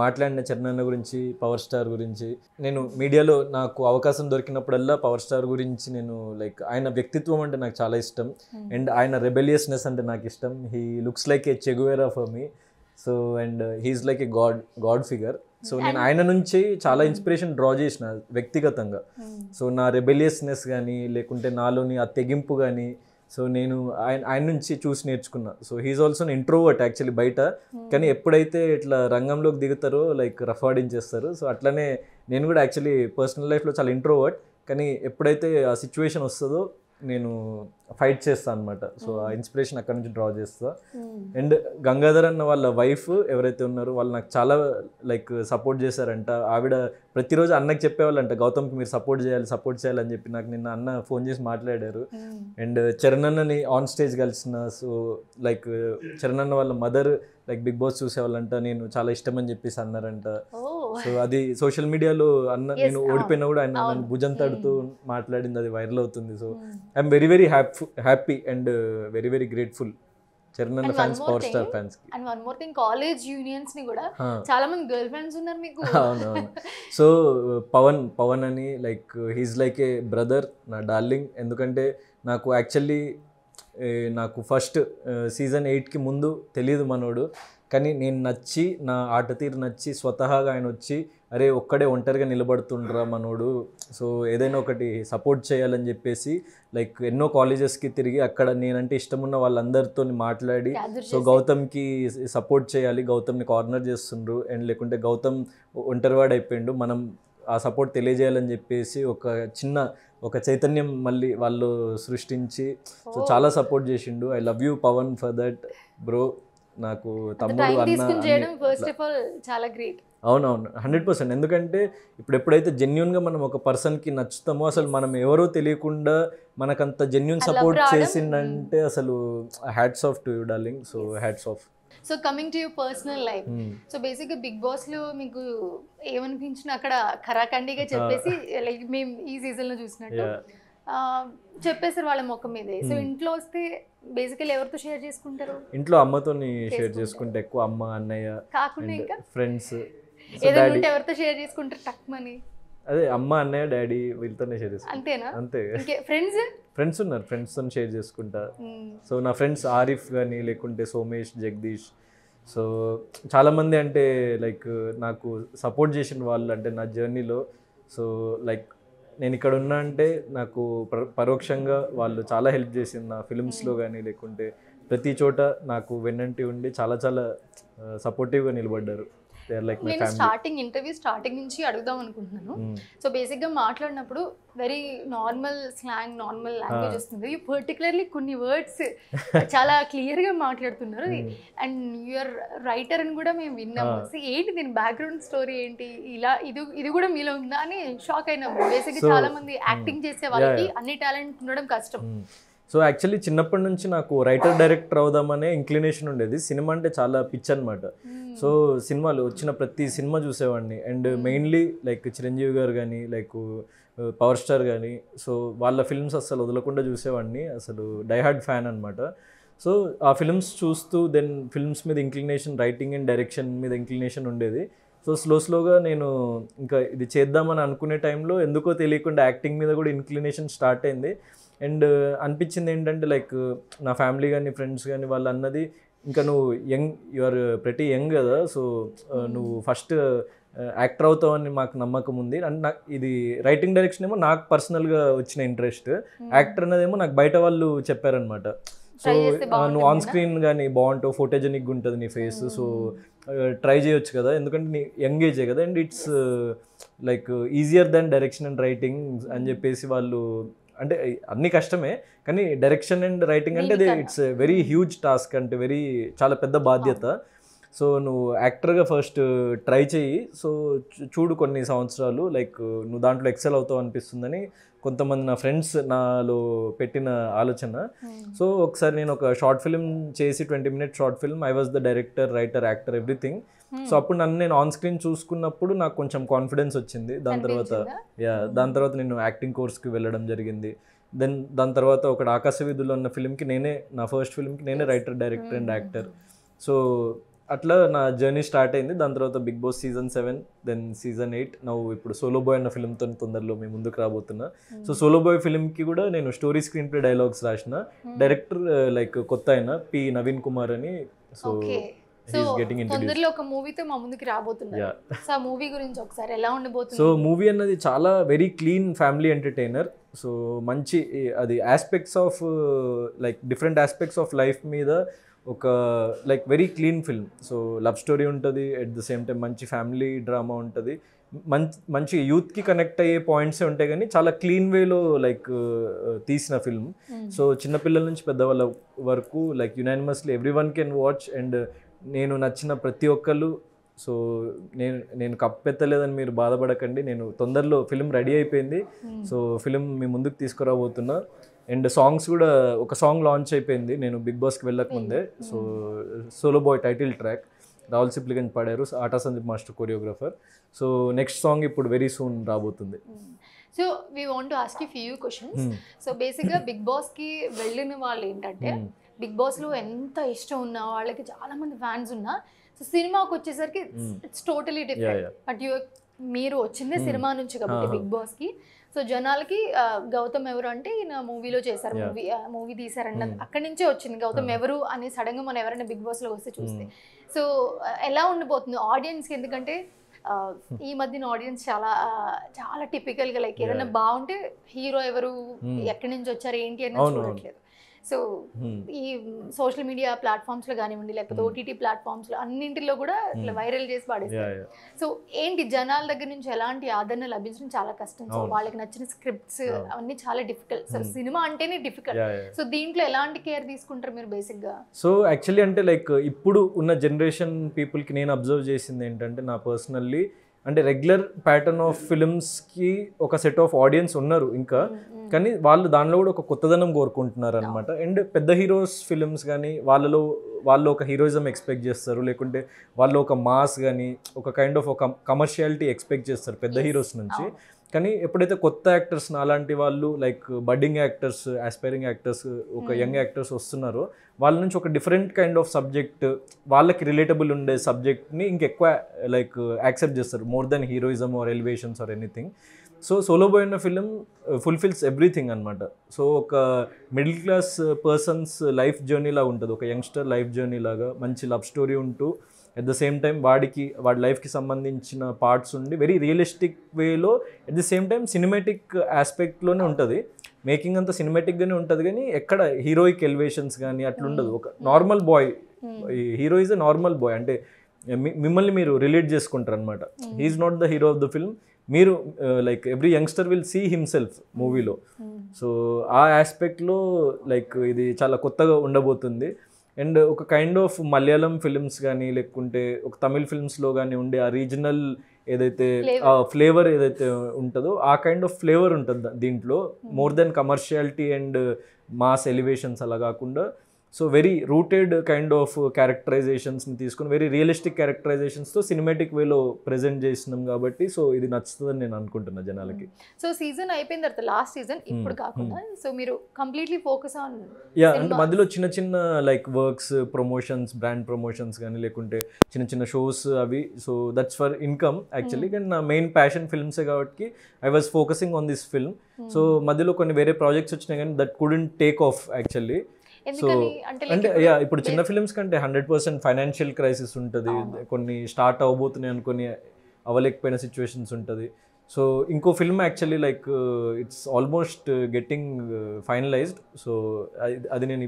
మాట్లాడిన చరణ్ అన్న గురించి, పవర్ స్టార్ గురించి. నేను మీడియాలో నాకు అవకాశం దొరికినప్పుడల్లా పవర్ స్టార్ గురించి నేను లైక్ ఆయన వ్యక్తిత్వం అంటే నాకు చాలా ఇష్టం, అండ్ ఆయన రెబెలియస్నెస్ అంటే నాకు ఇష్టం. He looks like a Che Guevara for me. So and he's like a god figure. So నేను ఆయన నుంచి చాలా ఇన్స్పిరేషన్ డ్రా చేసిన వ్యక్తిగతంగా. సో నా రెబెలియస్నెస్ కానీ లేకుంటే నాలోని ఆ తెగింపు కానీ, సో నేను ఆయన నుంచి చూసి నేర్చుకున్నా. So he's also introvert actually బయట, కానీ ఎప్పుడైతే ఇట్లా రంగంలోకి దిగుతారో లైక్ రఫ్ ఆడించేస్తారు. సో అట్లనే నేను కూడా యాక్చువల్లీ పర్సనల్ లైఫ్లో చాలా ఇంట్రోవర్ట్, కానీ ఎప్పుడైతే ఆ సిచ్యువేషన్ వస్తుందో నేను ఫైట్ చేస్తాను అనమాట. సో ఆ ఇన్స్పిరేషన్ అక్కడ నుంచి డ్రా చేస్తా. అండ్ గంగాధర్ అన్న వాళ్ళ వైఫ్ ఎవరైతే ఉన్నారో వాళ్ళు నాకు చాలా లైక్ సపోర్ట్ చేశారంట. ఆవిడ ప్రతిరోజు అన్నకి చెప్పేవాళ్ళంట, గౌతమ్కి మీరు సపోర్ట్ చేయాలి అని చెప్పి. నాకు నిన్న అన్న ఫోన్ చేసి మాట్లాడారు. అండ్ చరణ్ అన్నని ఆన్ స్టేజ్ కలిసిన. సో లైక్ చరణ్ అన్న వాళ్ళ మదర్ లైక్ బిగ్ బాస్ చూసేవాళ్ళంట, నేను చాలా ఇష్టం అని చెప్పేసి అన్నారంట. సో అది సోషల్ మీడియాలో అన్న నేను ఓడిపోయినా కూడా ఆయన నన్ను భుజం తడుతూ మాట్లాడింది, అది వైరల్ అవుతుంది. So I'm very very happy and very very grateful Charan అన్న ఫ్యాన్స్, పవర్ స్టార్ ఫ్యాన్స్ కి. And one more thing, college unions ని కూడా చాలా మంది గర్ల్ ఫ్రెండ్స్ ఉన్నారు మీకు. అవునవును. సో పవన్ అని లైక్ హీస్ లైక్ ఏ బ్రదర్, నా డార్లింగ్. ఎందుకంటే నాకు యాక్చువల్లీ నాకు ఫస్ట్ సీజన్ 8కి ముందు తెలియదు మనోడు, కానీ నేను నచ్చి నా ఆట తీరు నచ్చి స్వతహాగా ఆయన వచ్చి అరే ఒక్కడే ఒంటరిగా నిలబడుతుండ్రా మనోడు, సో ఏదైనా ఒకటి సపోర్ట్ చేయాలని చెప్పేసి లైక్ ఎన్నో కాలేజెస్కి తిరిగి అక్కడ నేనంటే ఇష్టమున్న వాళ్ళందరితో మాట్లాడి సో గౌతమ్కి సపోర్ట్ చేయాలి, గౌతమ్ని కార్నర్ చేస్తుండ్రు అండ్ లేకుంటే గౌతమ్ ఒంటరివాడు అయిపోయిండు, మనం ఆ సపోర్ట్ తెలియజేయాలని చెప్పేసి ఒక చైతన్యం మళ్ళీ వాళ్ళు సృష్టించి సో చాలా సపోర్ట్ చేసిండు. I love you Pawan for that bro. నాకు తమ్ముడు చాలా గ్రేట్. అవునవును 100%. ఎందుకంటే ఎప్పుడైతే జెన్యున్గా మనం ఒక పర్సన్కి నచ్చుతామో, అసలు మనం ఎవరో తెలియకుండా మనకంత జెన్యున్ సపోర్ట్ చేసిందంటే అసలు hats off to you darling. So hats off. So coming to your personal life, so బేసిక్గా బిగ్ బాస్లో మీకు ఏమనిపించిన అక్కడ ఖరాఖండిగా చెప్పేసి లైక్ మేము ఈ సీజన్లో చూసినట్టు చెప్పేసారు వాళ్ళ ముఖం మీదే. సో ఇంట్లో వస్తే బేసికల్ ఎవరితో షేర్ చేసుకుంటారు? ఇంట్లో అమ్మతో షేర్ చేసుకుంటే ఎక్కువ, అమ్మ అన్నయ్య కాకుండా ఇంకా ఫ్రెండ్స్ ఏదైనా ఉంటే ఎవరితో షేర్ చేసుకుంటారు టక్మని? అదే అమ్మ అన్నయ్య డాడీ వీళ్ళతోనే షేర్ చేసుకుంటా. అంతేనా? అంతే. ఫ్రెండ్స్ ఉన్నారు, ఫ్రెండ్స్తో షేర్ చేసుకుంటా. సో నా ఫ్రెండ్స్ ఆరిఫ్ కానీ లేకుంటే సోమేష్, జగదీష్, సో చాలామంది అంటే లైక్ నాకు సపోర్ట్ చేసిన వాళ్ళు అంటే నా జర్నీలో. సో లైక్ నేను ఇక్కడ ఉన్నా అంటే నాకు పరోక్షంగా వాళ్ళు చాలా హెల్ప్ చేసింది నా ఫిల్మ్స్లో కానీ లేకుంటే ప్రతి చోట నాకు వెన్నంటి ఉండి చాలా చాలా సపోర్టివ్గా నిలబడ్డారు. నేను ఇంటర్వ్యూ స్టార్టింగ్ నుంచి అడుగుదాం అనుకుంటున్నాను. సో బేసిక్గా మాట్లాడినప్పుడు very normal slang, normal language వస్తుంది. పర్టికులర్లీ కొన్ని వర్డ్స్ చాలా క్లియర్గా మాట్లాడుతున్నారు. అండ్ యూఆర్ రైటర్ అని కూడా మేము విన్నాము. సో ఏంటి దీని బ్యాక్గ్రౌండ్ స్టోరీ ఏంటి, ఇలా ఇది కూడా మీలో ఉందా అని షాక్ అయినాము. బేసిక్గా చాలా మంది యాక్టింగ్ చేసే వాళ్ళకి అన్ని టాలెంట్ ఉండడం కష్టం. సో యాక్చువల్లీ చిన్నప్పటి నుంచి నాకు రైటర్ డైరెక్టర్ అవుదామనే ఇంక్లినేషన్ ఉండేది. సినిమా అంటే చాలా పిచ్ అనమాట. సో సినిమాలు వచ్చిన ప్రతి సినిమా చూసేవాడిని. అండ్ మెయిన్లీ లైక్ చిరంజీవి గారు కానీ లైక్ పవర్ స్టార్ కానీ, సో వాళ్ళ ఫిల్మ్స్ అసలు వదలకుండా చూసేవాడిని. అసలు డైహార్డ్ ఫ్యాన్ అనమాట. సో ఆ ఫిల్మ్స్ చూస్తూ దెన్ ఫిల్మ్స్ మీద ఇంక్లినేషన్, రైటింగ్ అండ్ డైరెక్షన్ మీద ఇంక్లినేషన్ ఉండేది. సో స్లోగా నేను ఇంకా ఇది చేద్దామని అనుకునే టైంలో ఎందుకో తెలియకుండా యాక్టింగ్ మీద కూడా ఇంక్లినేషన్ స్టార్ట్ అయింది. అండ్ అనిపించింది ఏంటంటే లైక్ నా ఫ్యామిలీ కానీ ఫ్రెండ్స్ కానీ వాళ్ళు అన్నది, ఇంకా నువ్వు యు ఆర్ ప్రెటీ యంగ్ కదా, సో నువ్వు ఫస్ట్ యాక్టర్ అవుతావని మాకు నమ్మకం ఉంది. అండ్ నాకు ఇది రైటింగ్ డైరెక్షన్ ఏమో నాకు పర్సనల్గా వచ్చిన ఇంట్రెస్ట్, యాక్టర్ అన్నదేమో నాకు బయట వాళ్ళు చెప్పారనమాట. సో నువ్వు ఆన్ స్క్రీన్ కానీ బాగుంటావు, ఫోటోజెనిక్గా ఉంటుంది నీ ఫేస్, సో ట్రై చేయొచ్చు కదా, ఎందుకంటే నీ యంగ్ ఏజే కదా, and it's like easier than direction and writing అని చెప్పేసి వాళ్ళు, అంటే అన్ని కష్టమే కానీ డైరెక్షన్ అండ్ రైటింగ్ అంటే అది ఇట్స్ వెరీ హ్యూజ్ టాస్క్, అంటే చాలా పెద్ద బాధ్యత. సో నువ్వు యాక్టర్గా ఫస్ట్ ట్రై చెయ్యి, సో చూడు కొన్ని సంవత్సరాలు లైక్ నువ్వు దాంట్లో ఎక్సెల్ అవుతావు అనిపిస్తుందని కొంతమంది నా ఫ్రెండ్స్ నాలో పెట్టిన ఆలోచన. సో ఒకసారి నేను ఒక షార్ట్ ఫిల్మ్ చేసి 20 minute short film, I was the director, writer, actor, everything. So అప్పుడు నేను ఆన్ స్క్రీన్ చూసుకున్నప్పుడు నాకు కొంచెం కాన్ఫిడెన్స్ వచ్చింది. దాని తర్వాత నేను యాక్టింగ్ కోర్స్కి వెళ్ళడం జరిగింది. దాని తర్వాత ఒకటి ఆకాశ వీధుల్లో ఉన్న ఫిల్మ్కి నా ఫస్ట్ ఫిల్మ్కి నేనే writer, director and actor. So అట్లా నా జర్నీ స్టార్ట్ అయింది. దాని తర్వాత big boss season 7, then season 8, ఇప్పుడు సోలో బాయ్ అన్న ఫిల్మ్తో తొందరలో మేము ముందుకు రాబోతున్నా. సో సోలో బాయ్ ఫిల్మ్కి కూడా నేను స్టోరీ, స్క్రీన్ ప్లే, డైలాగ్స్ రాసిన. డైరెక్టర్ లైక్ కొత్త ఆయన పి నవీన్ కుమార్ అని. సో తొందరలో ఒక మూవీతో మా ముందుకి రాబోతున్నారు. సో ఆ మూవీ గురించి ఒకసారి ఎలా ఉండబోతుంది? సో మూవీ అన్నది చాలా very clean family entertainer. So మంచి అది aspects of like different aspects of life మీద ఒక like very clean film. So love story ఉంటుంది, ఎట్ ద సేమ్ టైం మంచి ఫ్యామిలీ డ్రామా ఉంటుంది, మంచి యూత్కి కనెక్ట్ అయ్యే పాయింట్సే ఉంటాయి కానీ చాలా క్లీన్ వేలో లైక్ తీసిన ఫిల్మ్. సో చిన్నపిల్లల నుంచి పెద్దవాళ్ళ వరకు like unanimously every one can watch. And నేను నచ్చిన ప్రతి ఒక్కళ్ళు, సో నేను కప్పెత్తలేదని మీరు బాధపడకండి, నేను తొందరలో ఫిల్మ్ రెడీ అయిపోయింది. సో ఫిల్మ్ మీ ముందుకు తీసుకురాబోతున్నా. అండ్ సాంగ్స్ కూడా ఒక సాంగ్ లాంచ్ అయిపోయింది నేను బిగ్ బాస్కి వెళ్ళక ముందే. So solo boy title track Rahul Sipligunj పాడారు, Aata Sandeep master choreographer. So next song ఇప్పుడు వెరీ సూన్ రాబోతుంది. So we want to ask you few questions. So బేసిక్గా బిగ్ బాస్కి వెళ్ళిన వాళ్ళు ఏంటంటే బిగ్ బాస్లో ఎంత ఇష్టం ఉన్న వాళ్ళకి చాలా మంది ఫ్యాన్స్ ఉన్నా, సో సినిమాకి వచ్చేసరికి ఇట్స్ టోటలీ డిఫరెంట్. బట్ మీరు వచ్చిందే సినిమా నుంచి కాబట్టి బిగ్ బాస్కి, సో జనాలకి గౌతమ్ ఎవరు అంటే ఈయన మూవీలో చేశారు, మూవీ తీశారన్న అక్కడి నుంచే వచ్చింది గౌతమ్ ఎవరు అని సడన్గా మనం ఎవరైనా బిగ్ బాస్లో వస్తే చూస్తే. సో ఎలా ఉండిపోతుంది ఆడియన్స్కి? ఎందుకంటే ఈ మధ్యన ఆడియన్స్ చాలా చాలా టిపికల్గా లైక్ ఏదైనా బాగుంటే హీరో ఎవరు, ఎక్కడి నుంచి వచ్చారు, ఏంటి అని చూడట్లేదు. సో ఈ సోషల్ మీడియా ప్లాట్ఫామ్స్లో కానివ్వండి, లేకపోతే ఓటీటీ ప్లాట్ఫామ్స్లో అన్నింటిలో కూడా ఇట్లా వైరల్ చేసి పాడేస్తారు. సో ఏంటి జనాల దగ్గర నుంచి ఎలాంటి ఆదరణ లభించడం చాలా కష్టం. సో వాళ్ళకి నచ్చిన స్క్రిప్ట్స్ అవన్నీ చాలా డిఫికల్ట్. సో సినిమా అంటేనే డిఫికల్ట్. సో దీంట్లో ఎలాంటి కేర్ తీసుకుంటారు మీరు బేసిక్గా? సో యాక్చువల్లీ అంటే లైక్ ఇప్పుడు ఉన్న జనరేషన్ పీపుల్కి నేను అబ్జర్వ్ చేసింది ఏంటంటే, నా పర్సనల్లీ అంటే రెగ్యులర్ ప్యాటర్న్ ఆఫ్ ఫిల్మ్స్కి ఒక సెట్ ఆఫ్ ఆడియన్స్ ఉన్నారు ఇంకా, కానీ వాళ్ళు దానిలో కూడా ఒక కొత్తదనం కోరుకుంటున్నారు అనమాట. అండ్ పెద్ద హీరోస్ ఫిల్మ్స్ కానీ వాళ్ళు ఒక హీరోయిజం ఎక్స్పెక్ట్ చేస్తారు, లేకుంటే వాళ్ళు ఒక మాస్ కానీ ఒక కైండ్ ఆఫ్ ఒక కమర్షియాలిటీ ఎక్స్పెక్ట్ చేస్తారు పెద్ద హీరోస్ నుంచి. కానీ ఎప్పుడైతే కొత్త యాక్టర్స్ అలాంటి వాళ్ళు like budding actors, aspiring actors, ఒక యంగ్ యాక్టర్స్ వస్తున్నారో వాళ్ళ నుంచి ఒక డిఫరెంట్ కైండ్ ఆఫ్ సబ్జెక్ట్, వాళ్ళకి రిలేటబుల్ ఉండే సబ్జెక్ట్ని ఇంకెక్కువ లైక్ యాక్సెప్ట్ చేస్తారు more than heroism or elevations or anything. So solo boy అన్న ఫిలిం ఫుల్ఫిల్స్ ఎవ్రీథింగ్ అనమాట. సో ఒక middle class persons life journey లాగా ఉంటుంది, ఒక యంగ్స్టర్ లైఫ్ జర్నీ లాగా మంచి లవ్ స్టోరీ ఉంటూ అట్ ద సేమ్ టైం వాడి లైఫ్కి సంబంధించిన పార్ట్స్ ఉండి వెరీ రియలిస్టిక్ వేలో at the same time cinematic ఆస్పెక్ట్లోనే ఉంటుంది. మేకింగ్ అంతా సినిమాటిక్గానే ఉంటుంది కానీ ఎక్కడ హీరోయిక్ ఎలివేషన్స్ కానీ అట్లా ఉండదు. ఒక normal boy, hero is a normal boy, అంటే మిమ్మల్ని మీరు రిలేట్ చేసుకుంటారు అనమాట. He is not the hero of the film, మీరు like every youngster will see himself మూవీలో. సో ఆ ఆస్పెక్ట్లో లైక్ ఇది చాలా కొత్తగా ఉండబోతుంది. అండ్ ఒక కైండ్ ఆఫ్ మలయాళం ఫిల్మ్స్ కానీ లేకుంటే ఒక తమిళ్ ఫిల్మ్స్లో కానీ ఉండే ఆ రీజనల్ ఏదైతే ఫ్లేవర్ ఏదైతే ఉంటుందో ఆ కైండ్ ఆఫ్ ఫ్లేవర్ ఉంటుంది దీంట్లో, more than commerciality and mass elevations అలా కాకుండా. So very rooted kind of క్యారెక్టరైజేషన్స్ని తీసుకుని వెరీ రియలిస్టిక్ క్యారెక్టరైజేషన్స్తో సినిమాటిక్ వేలో ప్రెజెంట్ చేసినాం కాబట్టి సో ఇది నచ్చుతుందని నేను అనుకుంటున్నా జనాలకి. సో సీజన్ అయిపోయిన తర్వాత లాస్ట్ సీజన్ ఇప్పుడు కాకుండా సో మీరు కంప్లీట్లీ ఫోకస్ ఆన్ అంటే మధ్యలో చిన్న చిన్న like works, promotions, brand promotions కానీ లేకుంటే చిన్న చిన్న షోస్ అవి. So that's for income actually, కానీ నా మెయిన్ ప్యాషన్ ఫిల్మ్సే కాబట్టి I was focusing on this film. So మధ్యలో కొన్ని వేరే ప్రాజెక్ట్స్ వచ్చినాయి కానీ that couldn't take off actually. So అంటే ఇప్పుడు చిన్న ఫిల్మ్స్ కంటే 100% ఫైనాన్షియల్ క్రైసిస్ ఉంటుంది, కొన్ని స్టార్ట్ అవ్వబోతున్నాయి అనుకొని అవ్వలేకపోయిన సిచ్యువేషన్స్ ఉంటుంది. సో ఇంకో film actually like it's almost getting finalized. So అది నేను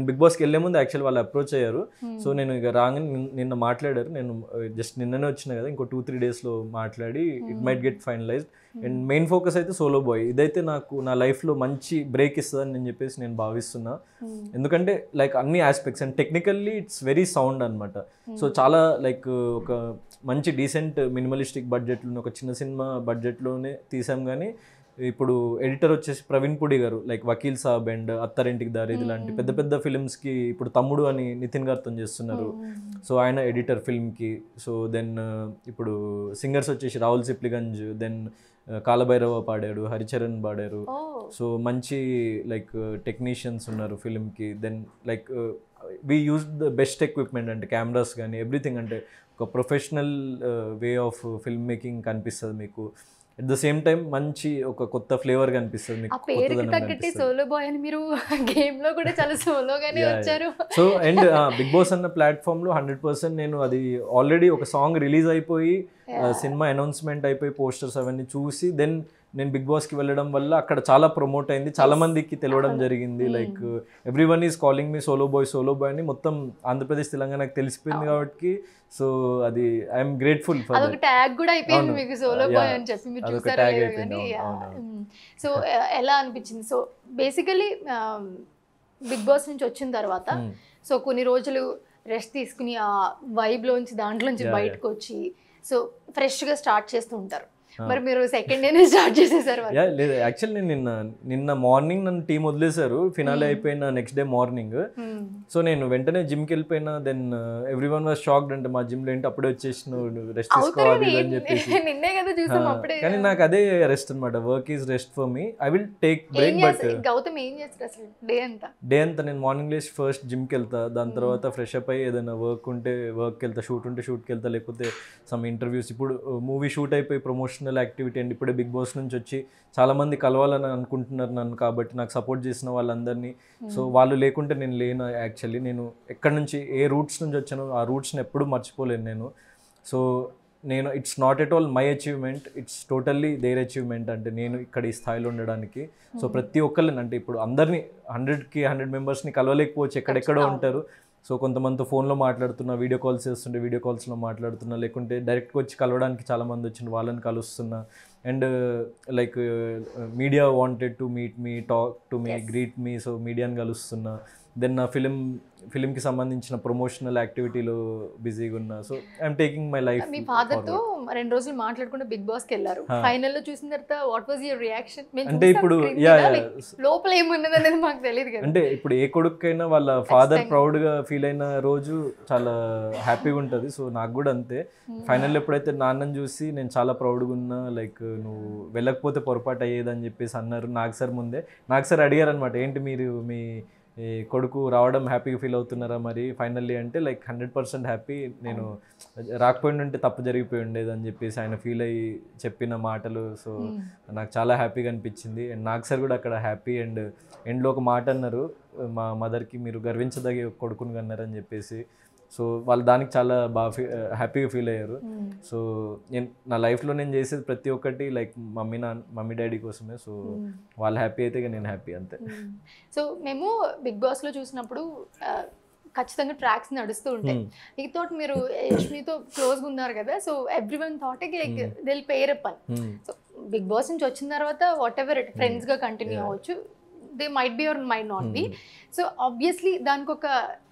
బిగ్ బాస్కి వెళ్ళే ముందు యాక్చువల్లీ వాళ్ళు అప్రోచ్ అయ్యారు. సో నేను ఇక రాగానే నిన్న మాట్లాడారు, నేను జస్ట్ నిన్ననే వచ్చిన కదా, ఇంకో 2-3 డేస్లో మాట్లాడి it might get finalized. And main focus అయితే సోలో బాయ్. ఇదైతే నాకు నా లైఫ్లో మంచి బ్రేక్ ఇస్తుందని నేను చెప్పేసి నేను భావిస్తున్నా. ఎందుకంటే లైక్ అన్ని aspects and technically it's very sound అనమాట. సో చాలా లైక్ ఒక మంచి డీసెంట్ మినిమలిస్టిక్ బడ్జెట్లో ఒక చిన్న సినిమా బడ్జెట్లోనే తీసాం. కానీ ఇప్పుడు ఎడిటర్ వచ్చేసి ప్రవీణ్ పుడి గారు, లైక్ వకీల్ సాబ్ అండ్ అత్తారింటికి దారి ఇలాంటి పెద్ద పెద్ద ఫిల్మ్స్కి ఇప్పుడు తమ్ముడు అని నితిన్ గారితో చేస్తున్నారు. సో ఆయన ఎడిటర్ ఫిల్మ్కి. సో దెన్ ఇప్పుడు సింగర్స్ వచ్చేసి రాహుల్ సిప్లిగంజ్, దెన్ కాలభైరవ పాడాడు, హరిచరణ్ పాడారు. సో మంచి లైక్ టెక్నీషియన్స్ ఉన్నారు ఫిల్మ్కి. Then like we use the best equipment, అంటే కెమెరాస్ కానీ ఎవ్రీథింగ్, అంటే ఒక professional way of film making కనిపిస్తుంది మీకు. అట్ ద సేమ్ టైం మంచి ఒక కొత్త ఫ్లేవర్ కనిపిస్తుంది మీకు. సోలో బాయ్ అని మీరు గేమ్ లో కూడా చాలా సోలోగానే వచ్చారు. సో అండ్ బిగ్ బాస్ అన్న ప్లాట్ఫామ్ లో 100% నేను అది ఆల్రెడీ ఒక సాంగ్ రిలీజ్ అయిపోయి సినిమా అనౌన్స్మెంట్ అయిపోయి పోస్టర్స్ అవన్నీ చూసి దెన్ నేను బిగ్ బాస్కి వెళ్ళడం వల్ల అక్కడ చాలా ప్రమోట్ అయింది, చాలా మందికి తెలవడం జరిగింది. Like everyone is calling me solo boy అని మొత్తం ఆంధ్రప్రదేశ్ తెలంగాణకి తెలిసిపోయింది కాబట్టి. సో అది ఐఎమ్ గ్రేట్ఫుల్ ఫర్ అదొక ట్యాగ్ కూడా అయిపోయింది మీకు సోలో బాయ్ అని చెప్పి. మీరు చూసారా కానీ. సో ఎలా అనిపించింది? సో బేసికలీ బిగ్ బాస్ నుంచి వచ్చిన తర్వాత సో కొన్ని రోజులు రెస్ట్ తీసుకుని ఆ వైబ్లోంచి దాంట్లోంచి బయటకు వచ్చి సో ఫ్రెష్గా స్టార్ట్ చేస్తూ ఉంటారు. మరి మీరు సెకండ్ డేనే స్టార్ట్ చేసేసారు? లేదు, యాక్చువల్లీ నేను నిన్న మార్నింగ్ నన్ను టీం వదిలేశారు, ఫినాలే అయిపోయిన నెక్స్ట్ డే మార్నింగ్. సో నేను వెంటనే జిమ్కి వెళ్ళిపోయినా. Then everyone was shocked, అంటే మా జిమ్లో ఏంటి అప్పుడే వచ్చేసిన, రెస్ట్ తీసుకోవాలి అని చెప్పేసి. కానీ నాకు అదే రెస్ట్ అనమాట. Work is rest for me, I will take break. But Gautam ఏం చేస్తారు అసలు డే అంతా? నేను మార్నింగ్ లేచి ఫస్ట్ జిమ్కి వెళ్తా, దాని తర్వాత ఫ్రెష్ అప్ అయ్యి ఏదైనా వర్క్ ఉంటే వర్క్కి వెళ్తా, షూట్ ఉంటే షూట్కి వెళ్తా, లేకపోతే సమ్ ఇంటర్వ్యూస్. ఇప్పుడు మూవీ షూట్ అయిపోయి ప్రమోషనల్ యాక్టివిటీ అండ్ ఇప్పుడే బిగ్ బాస్ నుంచి వచ్చి చాలా మంది కలవాలని అనుకుంటున్నారు నన్ను, కాబట్టి నాకు సపోర్ట్ చేసిన వాళ్ళందరినీ. సో వాళ్ళు లేకుంటే నేను లేను. యాక్చువల్లీ నేను ఎక్కడి నుంచి ఏ రూట్స్ నుంచి వచ్చానో ఆ రూట్స్ని ఎప్పుడూ మర్చిపోలేను నేను. సో నేను it's not at all my achievement, it's totally their achievement. అంటే నేను ఇక్కడ ఈ స్థాయిలో ఉండడానికి. సో ప్రతి ఒక్కరిని, అంటే ఇప్పుడు అందరినీ 100కి 100 మెంబర్స్ని కలవలేకపోవచ్చు, ఎక్కడెక్కడో ఉంటారు. సో కొంతమందితో ఫోన్లో మాట్లాడుతున్నా, వీడియో కాల్స్ చేస్తుంటే వీడియో కాల్స్లో మాట్లాడుతున్నా, లేకుంటే డైరెక్ట్గా వచ్చి కలవడానికి చాలామంది వచ్చిన వాళ్ళని కలుస్తున్నా. And like media wanted to meet me, talk to me, greet me. So మీడియాని కలుస్తున్నా. దెన్ నా ఫిలింకి సంబంధించిన ప్రమోషనల్ యాక్టివిటీలో బిజీగా ఉన్నా. So I'm taking my life. మీ ఫాదర్తో 2 రోజులు మాట్లాడుకుంటే బిగ్ బాస్కి వెళ్ళారు. ఫైనల్లో చూసిన తర్వాత వాట్ వాజ్ యువర్ రియాక్షన్? అంటే ఇప్పుడు లోపల ఏమున్నది అనేది మాకు తెలియదు కదా. అంటే ఇప్పుడు ఏ కొడుకైనా వాళ్ళ ఫాదర్ ప్రౌడ్గా ఫీల్ అయిన రోజు చాలా హ్యాపీగా ఉంటుంది. సో నాకు కూడా అంతే. ఫైనల్ ఎప్పుడైతే నాన్నని చూసి నేను చాలా ప్రౌడ్గా ఉన్నా, లైక్ నువ్వు వెళ్ళకపోతే పొరపాటు అయ్యేదని చెప్పేసి అన్నారు నాగ్ సార్ ముందే. నాగ్ సార్ అడిగారు అనమాట, ఏంటి మీరు మీ కొడుకు రావడం హ్యాపీగా ఫీల్ అవుతున్నారా మరి ఫైనల్లీ అంటే, లైక్ 100% హ్యాపీ. నేను రాకపోయిందంటే తప్పు జరిగిపోయి ఉండేది అని చెప్పేసి ఆయన ఫీల్ అయ్యి చెప్పిన మాటలు. సో నాకు చాలా హ్యాపీగా అనిపించింది. అండ్ నాగ్ సార్ కూడా అక్కడ హ్యాపీ. అండ్ ఎండ్లో ఒక మాట అన్నారు, మా మదర్కి మీరు గర్వించదగే కొడుకుని అన్నారని చెప్పేసి. సో వాళ్ళు దానికి చాలా బాగా హ్యాపీగా ఫీల్ అయ్యారు. సో నేను నా లైఫ్లో నేను చేసేది ప్రతి ఒక్కటి లైక్ మమ్మీ డాడీ కోసమే. సో వాళ్ళు హ్యాపీ అయితే నేను హ్యాపీ, అంతే. సో మేము బిగ్ బాస్లో చూసినప్పుడు ఖచ్చితంగా ట్రాక్స్ నడుస్తూ ఉంటాయి. మీతో మీరు యష్మితో క్లోజ్గా ఉన్నారు కదా. So everyone thought like they will pair up so. సో బిగ్ బాస్ నుంచి వచ్చిన తర్వాత వాట్ ఎవర్ ఫ్రెండ్స్గా కంటిన్యూ అవ్వచ్చు, they might be or might not be. So obviously దానికి ఒక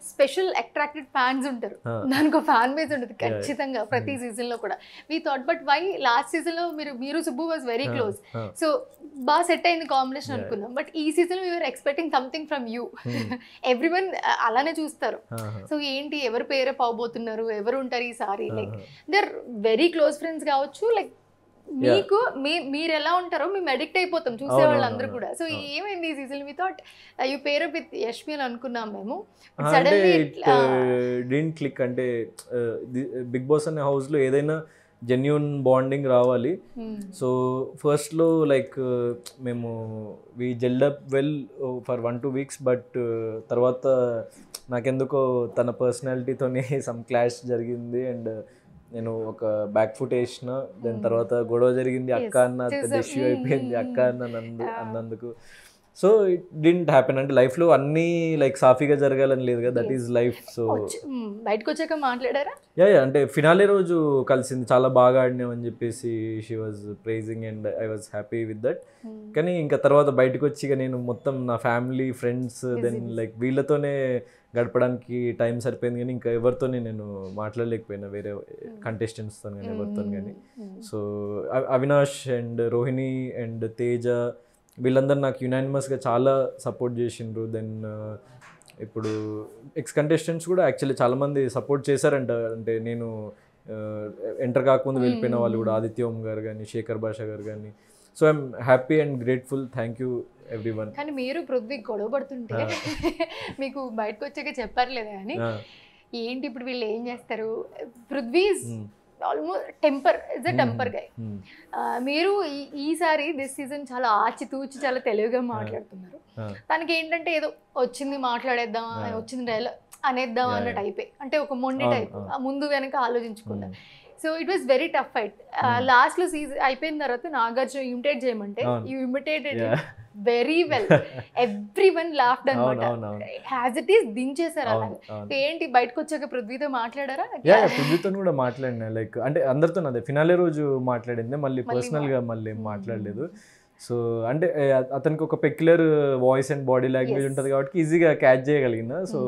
స్పెషల్ అట్రాక్టెడ్ ఫ్యాన్స్ ఉంటారు, దానికి ఒక ఫ్యాన్ బేస్ ఉంటుంది ఖచ్చితంగా ప్రతి సీజన్లో కూడా. We thought but why last సీజన్లో మీరు Subbu was very close, so బాగా సెట్ అయింది కాంబినేషన్ అనుకున్నాం. బట్ ఈ సీజన్లో we are expecting something from you. Everyone అలానే చూస్తారు. సో ఏంటి ఎవరు పేరప్ అవబోతున్నారు, ఎవరు ఉంటారు ఈసారి, like they are very close friends కావచ్చు. లైక్ మీకు మీరు ఎలా ఉంటారో మేము అడిక్ట్ అయిపోతాం చూసే వాళ్ళందరూ కూడా. సో ఏమైంది ఈ season? We thought you pair up with Yashmi అని అనుకున్నాం మేము, సడన్లీ డిడ్ంట్ క్లిక్. అంటే బిగ్ బాస్ అనే హౌస్లో ఏదైనా జెన్యూన్ బాండింగ్ రావాలి. సో ఫస్ట్లో లైక్ మేము we gelled up well for 1-2 weeks. But తర్వాత నాకెందుకో తన పర్సనాలిటీతోనే సమ్ క్లాష్ జరిగింది. అండ్ నేను ఒక బ్యాక్ ఫుట్ వేసిన, దాని తర్వాత గొడవ జరిగింది, అక్క అన్న పెద్ద ఇష్యూ అయిపోయింది, అక్క అన్నందుకు. So it didn't happen. అంటే లైఫ్లో అన్నీ లైక్ సాఫీగా జరగాలని లేదు కదా, దట్ ఈస్ లైఫ్. సో బయటకు వచ్చాక మాట్లాడారా? యా అంటే ఫినాలే రోజు కలిసింది, చాలా బాగా ఆడినామని చెప్పేసి she was praising and I was happy with that. కానీ ఇంకా తర్వాత బయటకు వచ్చి ఇక నేను మొత్తం నా ఫ్యామిలీ, ఫ్రెండ్స్, దెన్ లైక్ వీళ్ళతోనే గడపడానికి టైం సరిపోయింది. కానీ ఇంకా ఎవరితోనే నేను మాట్లాడలేకపోయినా, వేరే కంటెస్టెంట్స్తో కానీ ఎవరితో కానీ. So Avinash and Rohini and Teja వీళ్ళందరూ నాకు యునానిమస్గా చాలా సపోర్ట్ చేసిండ్రు. దెన్ ఇప్పుడు ఎక్స్ కంటెస్టెంట్స్ కూడా యాక్చువల్లీ చాలామంది సపోర్ట్ చేశారంట. అంటే నేను ఎంటర్ కాకముందు వెళ్ళిపోయిన వాళ్ళు కూడా, ఆదిత్య ఓం గారు కానీ, శేఖర్ భాష గారు కానీ. So I'm happy and grateful. Thank you everyone. కానీ మీరు పృథ్వీ గొడవ పడుతుంటే మీకు బయటకు వచ్చాక చెప్పారు లేదా అని, ఏంటి ఇప్పుడు వీళ్ళు ఏం చేస్తారు? Prithvi almost temper is a temper guy. మీరు ఈసారి దిస్ సీజన్ చాలా ఆచితూచి చాలా తెలివిగా మాట్లాడుతున్నారు. తనకి ఏంటంటే ఏదో వచ్చింది మాట్లాడేద్దాం, వచ్చింది డైలాగ్ అనేద్దాం అన్న టైపే, అంటే ఒక మొండి టైప్, ముందు వెనక ఆలోచించుకుందాం. So it was very tough fight. Last లో సీజన్ అయిపోయిన తర్వాత నాగార్జున ఇమిటేట్ చేయమంటే you imitated very well. Everyone laughed అన్నమాట. యాజ్ ఇట్ ఈస్ దించేశారు అలా. ఏంటి బయటకు వచ్చాక పృథ్వీతో మాట్లాడారా? పృథ్వీతో కూడా మాట్లాడినా, లైక్ అంటే అందరితో అదే ఫినాలే రోజు మాట్లాడింది, మళ్ళీ పర్సనల్ గా మళ్ళీ మాట్లాడలేదు. సో అంటే అతనికి ఒక peculiar voice and body language ఉంటుంది కాబట్టి ఈజీగా క్యాచ్ చేయగలిగిన. సో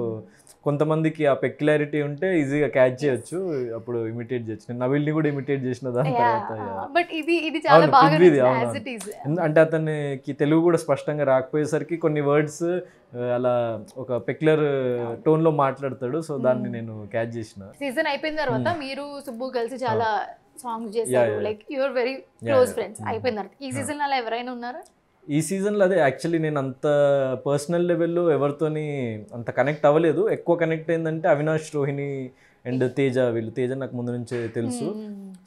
కొంతమందికి ఆ పెక్యులారిటీ ఉంటే ఈజీగా క్యాచ్ చేయొచ్చు, అప్పుడు ఇమిటేట్ చేయొచ్చు. నేను నవిల్ని కూడా ఇమిటేట్ చేసిన దాని తర్వాత. బట్ ఇది చాలా బాగా అంటే అతనికి తెలుగు కూడా స్పష్టంగా రాకపోయేసరికి కొన్ని వర్డ్స్ అలా ఒక పెక్యులర్ టోన్ లో మాట్లాడతాడు. సో దాన్ని నేను క్యాచ్ చేసిన. సీజన్ అయిపోయిన తర్వాత మీరు సుబ్బు కలిసి చాలా సాంగ్స్ చేశారు, like your very close friends. అయిపోయిన తర్వాత ఈ సీజన్ అలా ఎవరైనా ఉన్నారా? ఈ సీజన్లో అదే యాక్చువల్లీ నేను అంత పర్సనల్ లెవెల్లో ఎవరితోని అంత కనెక్ట్ అవ్వలేదు. ఎక్కువ కనెక్ట్ అయిందంటే అవినాష్, రోహిణి అండ్ తేజ. తేజ నాకు ముందు నుంచే తెలుసు.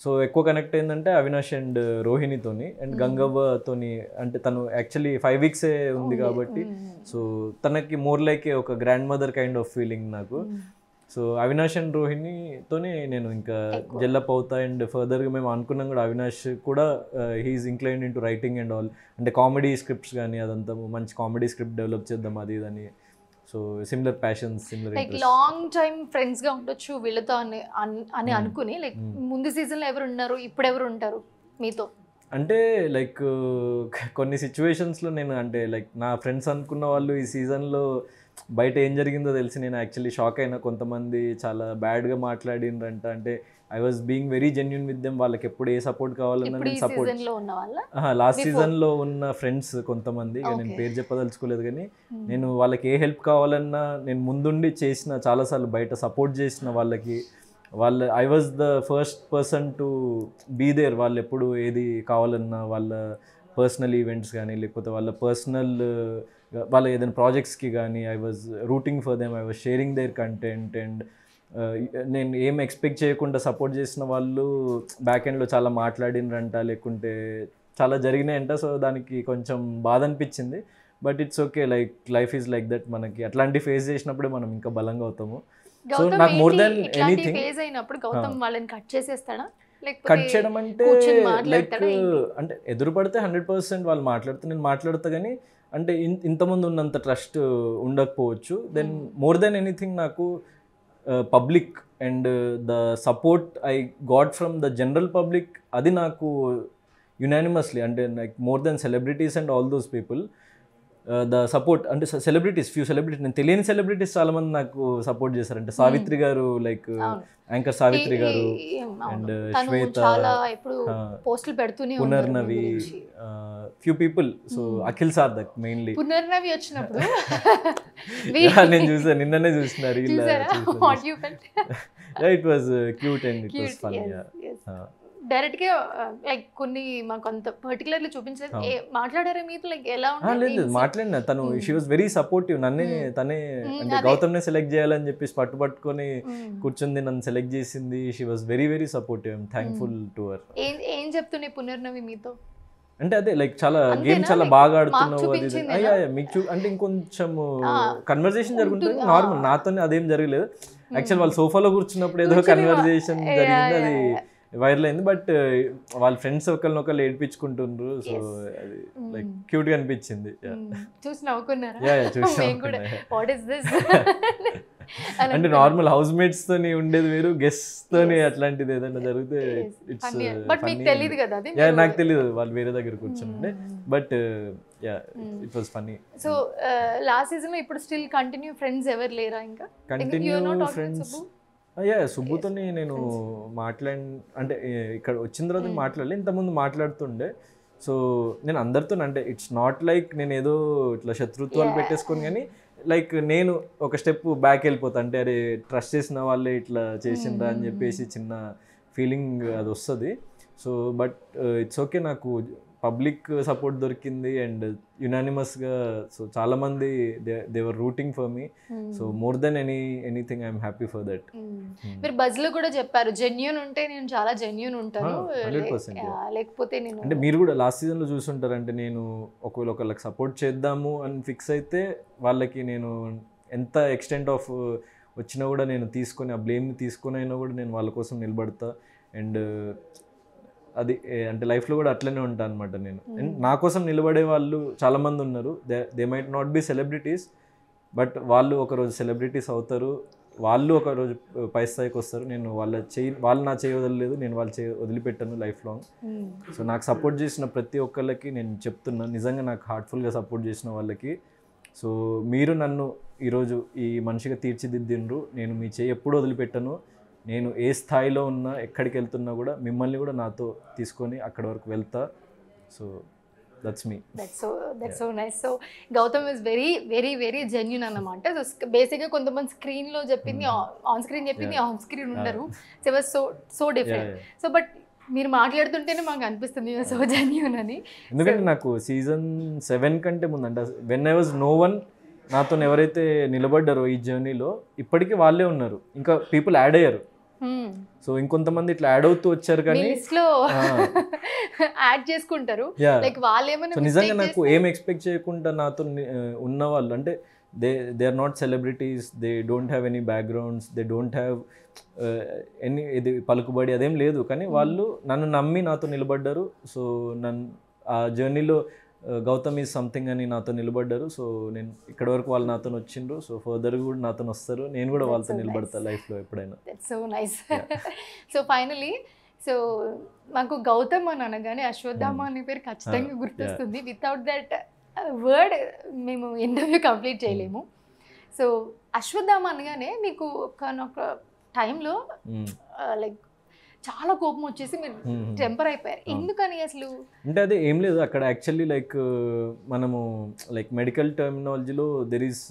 సో ఎక్కువ కనెక్ట్ అయిందంటే అవినాష్ అండ్ రోహిణితోని. అండ్ గంగవ్వతోని అంటే తను యాక్చువల్లీ 5 వీక్సే ఉంది కాబట్టి సో తనకి మోర్ లైక్ ఒక grand mother kind of feeling నాకు. సో అవినాష్ అండ్ రోహిణితోనే నేను ఇంకా జెల్లప్ అవుతా. అండ్ ఫర్దర్గా మేము అనుకున్నాం కూడా అవినాష్ కూడా he's inclined into writing and all, అంటే కామెడీ స్క్రిప్ట్స్ కానీ అదంతా మంచి కామెడీ స్క్రిప్ట్ డెవలప్ చేద్దాం అది ఇదని. So similar passions, similar like long time friends గా ఉండొచ్చు వీళ్ళతో అని అనుకుని, లైక్ ముందు సీజన్ లో ఎవరు ఉన్నారు, ఇప్పుడు ఎవరు ఉంటారు మీతో? అంటే లైక్ కొన్ని సిచ్యువేషన్స్లో నేను అంటే లైక్ నా ఫ్రెండ్స్ అనుకున్న వాళ్ళు ఈ సీజన్లో బయట ఏం జరిగిందో తెలిసి నేను యాక్చువల్లీ షాక్ అయినా. కొంతమంది చాలా బ్యాడ్గా మాట్లాడినరంట. అంటే I was being very genuine with them. వాళ్ళకి ఎప్పుడు ఏ సపోర్ట్ కావాలన్నా నేను సపోర్ట్. లాస్ట్ సీజన్లో ఉన్న ఫ్రెండ్స్ కొంతమంది, నేను పేరు చెప్పదలుచుకోలేదు కానీ నేను వాళ్ళకి ఏ హెల్ప్ కావాలన్నా నేను ముందుండి చేసిన, చాలాసార్లు బయట సపోర్ట్ చేసిన వాళ్ళకి. I was the first person to be there. వాళ్ళు ఎప్పుడు ఏది కావాలన్నా వాళ్ళ పర్సనల్ ఈవెంట్స్ కానీ లేకపోతే వాళ్ళ పర్సనల్ వాళ్ళ ఏదైనా ప్రాజెక్ట్స్కి కానీ I was rooting for them. I was sharing their content. And నేను ఏం ఎక్స్పెక్ట్ చేయకుండా సపోర్ట్ చేసిన వాళ్ళు బ్యాక్ ఎండ్లో చాలా మాట్లాడినరంట, లేకుంటే చాలా జరిగినాయంట. సో దానికి కొంచెం బాధ అనిపించింది. But it's okay, like life is like that. మనకి అట్లాంటి ఫేస్ చేసినప్పుడే మనం ఇంకా బలంగా అవుతాము. సో నాకు మోర్ దాన్ ఎనీథింగ్ కట్ చేయడం అంటే లైక్ అంటే ఎదురు పడితే 100% వాళ్ళు మాట్లాడుతూ నేను మాట్లాడతా కానీ అంటే ఇంతమంది ఉన్నంత ట్రస్ట్ ఉండకపోవచ్చు. దెన్ మోర్ దెన్ ఎనీథింగ్ నాకు public and the support I got from the general public, అది నాకు యునానిమస్లీ అంటే like more than celebrities and all those people the support. అంటే సెలబ్రిటీస్, ఫ్యూ సెలబ్రిటీస్, నేను తెలియని సెలబ్రిటీస్ చాలా మంది నాకు సపోర్ట్ చేశారు. అంటే సావిత్రి గారు, లైక్ యాంకర్ సావిత్రి గారు and Shweta, Punarnavi, few people. So Akhil Sarthak mainly. Punarnavi వచ్చినప్పుడు నేను చూసాను, నిన్ననే చూసిన reel. It was cute and it was fun. Direct గా లైక్ కొన్ని మాకు అంత పర్టికులర్లీ చూపించలేదు. మాట్లాడారా మీతో? లైక్ ఎలా ఉంటుంది? లేదు మాట్లాడినా. తను షీ వాజ్ వెరీ సపోర్టివ్. తనే అంటే గౌతమ్నే సెలెక్ట్ చేయాలని చెప్పేసి పట్టుకొని కూర్చుంది, నన్ను సెలెక్ట్ చేసింది. She was very very supportive. I'm thankful to her. ఏం చెప్తున్నాయి పునర్నవి మీతో? అంటే అదే లైక్ చాలా గేమ్ చాలా బాగా ఆడుతున్నావు అది మీకు అంటే ఇంకొంచెం కన్వర్జేషన్ జరుగుతుంది నార్మల్. నాతోనే అదేం జరగలేదు. యాక్చువల్ వాళ్ళు సోఫాలో కూర్చున్నప్పుడు ఏదో కన్వర్జేషన్ జరిగింది, అది వైరల్ అయింది. బట్ వాళ్ళ ఫ్రెండ్స్ ఒకరినొకరు ఏడిపించుకుంటుండ్రు. సో అది లైక్ క్యూట్ గా అనిపించింది. చూసి నవ్వుకున్నారా? అంటే నార్మల్ హౌస్ మేట్స్ తోని ఉండేది వేరు, గెస్ట్ తోని అట్లాంటిది ఏదైనా జరిగితే ఇట్స్ తెలియదు కదా. నాకు తెలియదు, వాళ్ళు వేరే దగ్గర కూర్చుండే. But it was funny. So last season లో ఇప్పుడు స్టిల్ కంటిన్యూ ఫ్రెండ్స్ ఎవరు లేరా? ఇంకా కంటిన్యూ ఫ్రెండ్స్ సుబ్బుతోని నేను అంటే ఇక్కడ వచ్చిన తర్వాత మాట్లాడలే, ఇంతకుముందు మాట్లాడుతుండే. సో నేను అందరితో అంటే ఇట్స్ నాట్ లైక్ నేను ఏదో ఇట్లా శత్రుత్వాలు పెట్టేసుకొని, కానీ లైక్ నేను ఒక స్టెప్ బ్యాక్ వెళ్ళిపోతా. అంటే అరే ట్రస్ట్ చేసిన వాళ్ళే ఇట్లా చేసిండ్రా అని చెప్పేసి చిన్న ఫీలింగ్ అది వస్తుంది. సో బట్ ఇట్స్ ఓకే, నాకు పబ్లిక్ సపోర్ట్ దొరికింది అండ్ యునానిమస్గా. సో చాలా మంది they were rooting for me. So more than anything I'm happy for that. మీరు బజ్ లో కూడా చెప్పారు జెన్యూన్ ఉంటే నేను చాలా జెన్యూన్ ఉంటాను, 100%. లేకపోతే నేను అంటే మీరు కూడా లాస్ట్ సీజన్లో చూసుంటారు. అంటే నేను ఒకవేళ ఒకళ్ళకి సపోర్ట్ చేద్దాము అని ఫిక్స్ అయితే వాళ్ళకి నేను ఎంత ఎక్స్టెంట్ ఆఫ్ వచ్చినా కూడా నేను తీసుకొని ఆ బ్లేమ్ని తీసుకొని అయినా కూడా నేను వాళ్ళ కోసం నిలబడతా. అండ్ అది అంటే లైఫ్లో కూడా అట్లనే ఉంటాను అనమాట నేను. అండ్ నా కోసం నిలబడే వాళ్ళు చాలామంది ఉన్నారు. They might not B celebrities, but వాళ్ళు ఒకరోజు సెలబ్రిటీస్ అవుతారు, వాళ్ళు ఒకరోజు పై స్థాయికి వస్తారు. నేను వాళ్ళు నా చేయి వదలలేదు, నేను వాళ్ళ చేయి వదిలిపెట్టాను లైఫ్ లాంగ్. సో నాకు సపోర్ట్ చేసిన ప్రతి ఒక్కళ్ళకి నేను చెప్తున్నాను, నిజంగా నాకు హార్ట్ఫుల్గా సపోర్ట్ చేసిన వాళ్ళకి, సో మీరు నన్ను ఈరోజు ఈ మనిషిగా తీర్చిదిద్దిండ్రు. నేను మీ చేయి ఎప్పుడు వదిలిపెట్టాను. నేను ఏ స్థాయిలో ఉన్నా, ఎక్కడికి వెళ్తున్నా కూడా మిమ్మల్ని కూడా నాతో తీసుకొని అక్కడి వరకు వెళ్తా. So that's me. That's so nice. So Gautam is very very very genuine అన్నమాట. సో బేసిక్గా కొంతమంది స్క్రీన్లో చెప్పింది ఆన్ స్క్రీన్ చెప్పింది ఆన్ స్క్రీన్ ఉండరు. So was so different. So but మీరు మాట్లాడుతుంటేనే మాకు అనిపిస్తుంది సో జెన్యూన్ అని. ఎందుకంటే నాకు సీజన్ 7 కంటే ముందు అంటే when I was no one, నాతో ఎవరైతే నిలబడ్డారో ఈ జర్నీలో ఇప్పటికీ వాళ్ళే ఉన్నారు. ఇంకా పీపుల్ యాడ్ అయ్యారు. సో ఇంకొంతమంది ఇట్లా యాడ్ అవుతూ వచ్చారు కానీ లిస్ట్లో యాడ్ చేసుకుంటారు. లైక్ వాళ్ళు ఏమైనా నిజంగా నాకు ఏం ఎక్స్పెక్ట్ చేయకుండా నాతో ఉన్న వాళ్ళు అంటే they are not celebrities, they don't have any backgrounds, they don't have any ఇది పలుకుబడి అదేం లేదు, కానీ వాళ్ళు నన్ను నమ్మి నాతో నిలబడ్డారు. సో ఆ జర్నీలో గౌతమ్ ఈజ్ సంథింగ్ అని నాతో నిలబడ్డారు. సో నేను ఇక్కడ వరకు వాళ్ళు నాతో వచ్చిండ్రు. సో ఫర్దర్ కూడా నాతో వస్తారు, నేను కూడా వాళ్ళతో నిలబడతా లైఫ్లో ఎప్పుడైనా. So nice. So finally so మాకు గౌతమ్ అని అనగానే అశ్వత్థామ అనే పేరు ఖచ్చితంగా గుర్తొస్తుంది. వితౌట్ దట్ వర్డ్ మేము ఇంటర్వ్యూ కంప్లీట్ చేయలేము. సో అశ్వత్థామ అనగానే మీకు ఒక టైంలో లైక్ చాలా కోపం వచ్చేసి మీరు టెంపర్ అయిపోయారు. ఎందుకని అసలు? అంటే అదే ఏం లేదు, అక్కడ యాక్చువల్లీ లైక్ మనము లైక్ మెడికల్ టర్మినాలజీలో దెర్ ఈస్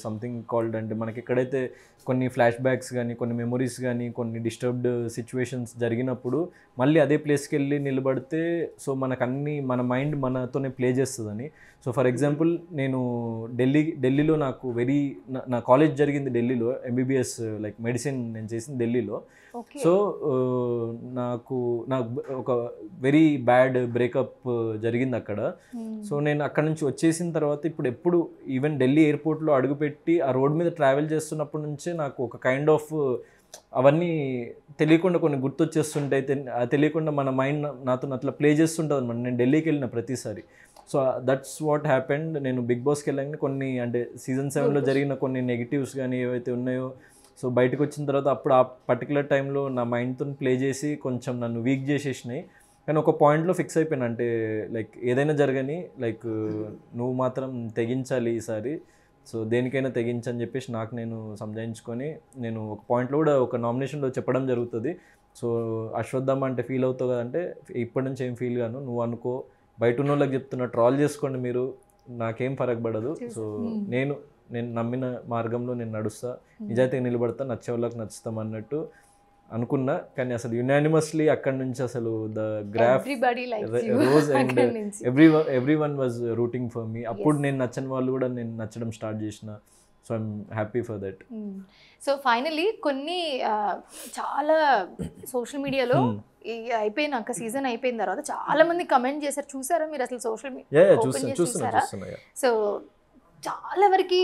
సంథింగ్ కాల్డ్, అంటే మనకి ఎక్కడైతే కొన్ని ఫ్లాష్ బ్యాక్స్ కానీ కొన్ని మెమొరీస్ కానీ కొన్ని డిస్టర్బ్డ్ సిచ్యువేషన్స్ జరిగినప్పుడు మళ్ళీ అదే ప్లేస్కి వెళ్ళి నిలబడితే సో మనకు అన్నీ మన మైండ్ మనతోనే ప్లే చేస్తుందని. సో ఫర్ ఎగ్జాంపుల్ నేను ఢిల్లీలో నాకు నా కాలేజ్ జరిగింది ఢిల్లీలో, ఎంబీబీఎస్ లైక్ మెడిసిన్ నేను చేసింది ఢిల్లీలో. సో నాకు ఒక వెరీ బ్యాడ్ బ్రేకప్ జరిగింది అక్కడ. సో నేను అక్కడ నుంచి వచ్చేసిన తర్వాత ఇప్పుడు ఈవెన్ ఢిల్లీ ఎయిర్పోర్ట్లో అడుగుపెట్టి ఆ రోడ్ మీద ట్రావెల్ చేస్తున్నప్పటి నుంచే నాకు ఒక కైండ్ ఆఫ్ అవన్నీ తెలియకుండా కొన్ని గుర్తొచ్చేస్తుంటాయి. తెలియకుండా మన మైండ్ నాతో అట్లా ప్లే చేస్తుంటుంది అనమాట నేను ఢిల్లీకి వెళ్ళిన ప్రతిసారి. So that's what happened. నేను బిగ్ బాస్కి వెళ్ళగానే కొన్ని అంటే సీజన్ 7లో జరిగిన కొన్ని నెగిటివ్స్ కానీ ఏవైతే ఉన్నాయో సో బయటకు వచ్చిన తర్వాత అప్పుడు ఆ పర్టికులర్ టైంలో నా మైండ్తో ప్లే చేసి కొంచెం నన్ను వీక్ చేసేసినాయి. కానీ ఒక పాయింట్లో ఫిక్స్ అయిపోయాను, అంటే లైక్ ఏదైనా జరగని లైక్ నువ్వు మాత్రం తెగించాలి ఈసారి, సో దేనికైనా తెగించని చెప్పేసి నాకు నేను సంజాయించుకొని నేను ఒక పాయింట్లో కూడా ఒక నామినేషన్లో చెప్పడం జరుగుతుంది. సో అశ్వత్థామ అంటే ఫీల్ అవుతావు కదంటే ఇప్పటి నుంచి ఏం ఫీల్ గాను, నువ్వు అనుకో, బయట ఉన్న వాళ్ళకి చెప్తున్నా ట్రాల్ చేసుకోండి మీరు, నాకేం ఫరక్ పడదు. సో నేను నమ్మిన మార్గంలో నేను నడుస్తా, నిజాయితీగా నిలబడతా, నచ్చే వాళ్ళకి నచ్చుతాం అన్నట్టు అనుకున్నా. కానీ అసలు యునానిమస్లీ అక్కడి నుంచి అసలు the graph rose and everyone was rooting for me. అప్పుడు నేను నచ్చని వాళ్ళు కూడా నేను నచ్చడం స్టార్ట్ చేసిన. So I'm happy for that. So finally కొన్ని చాలా సోషల్ మీడియాలో అయిపోయినాక సీజన్ అయిపోయిన తర్వాత చాలా మంది కమెంట్ చేశారు, చూసారా మీరు అసలు సోషల్ మీడియా చూసారా? సో చాలా వరకు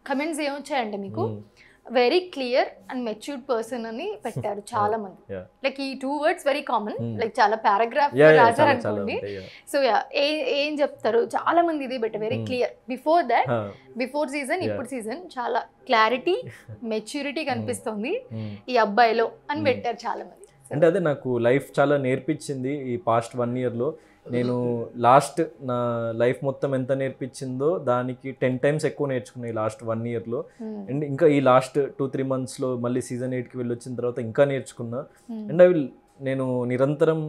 కమెంట్స్ ఏమొచ్చాయంటే మీకు very clear and matured person అని పెట్టారు చాలా మంది. లైక్ ఈ 2 words వెరీ కామన్, లైక్ చాలా పారాగ్రాఫ్ రాశారు అనుకోండి. సో ఏం చెప్తారు చాలా మంది ఇది but very clear. Before season ఇప్పుడు సీజన్ చాలా క్లారిటీ మెచ్యూరిటీ కనిపిస్తుంది ఈ అబ్బాయిలో అని పెట్టారు చాలా మంది. అంటే అదే నాకు లైఫ్ చాలా నేర్పించింది ఈ పాస్ట్ 1 yearలో. నేను లాస్ట్ నా లైఫ్ మొత్తం ఎంత నేర్పించిందో దానికి 10 times ఎక్కువ నేర్చుకున్నాను ఈ లాస్ట్ 1 yearలో. అండ్ ఇంకా ఈ లాస్ట్ 2-3 monthsలో మళ్ళీ సీజన్ 8కి వెళ్ళి వచ్చిన తర్వాత ఇంకా నేర్చుకున్నా. అండ్ నేను నిరంతరం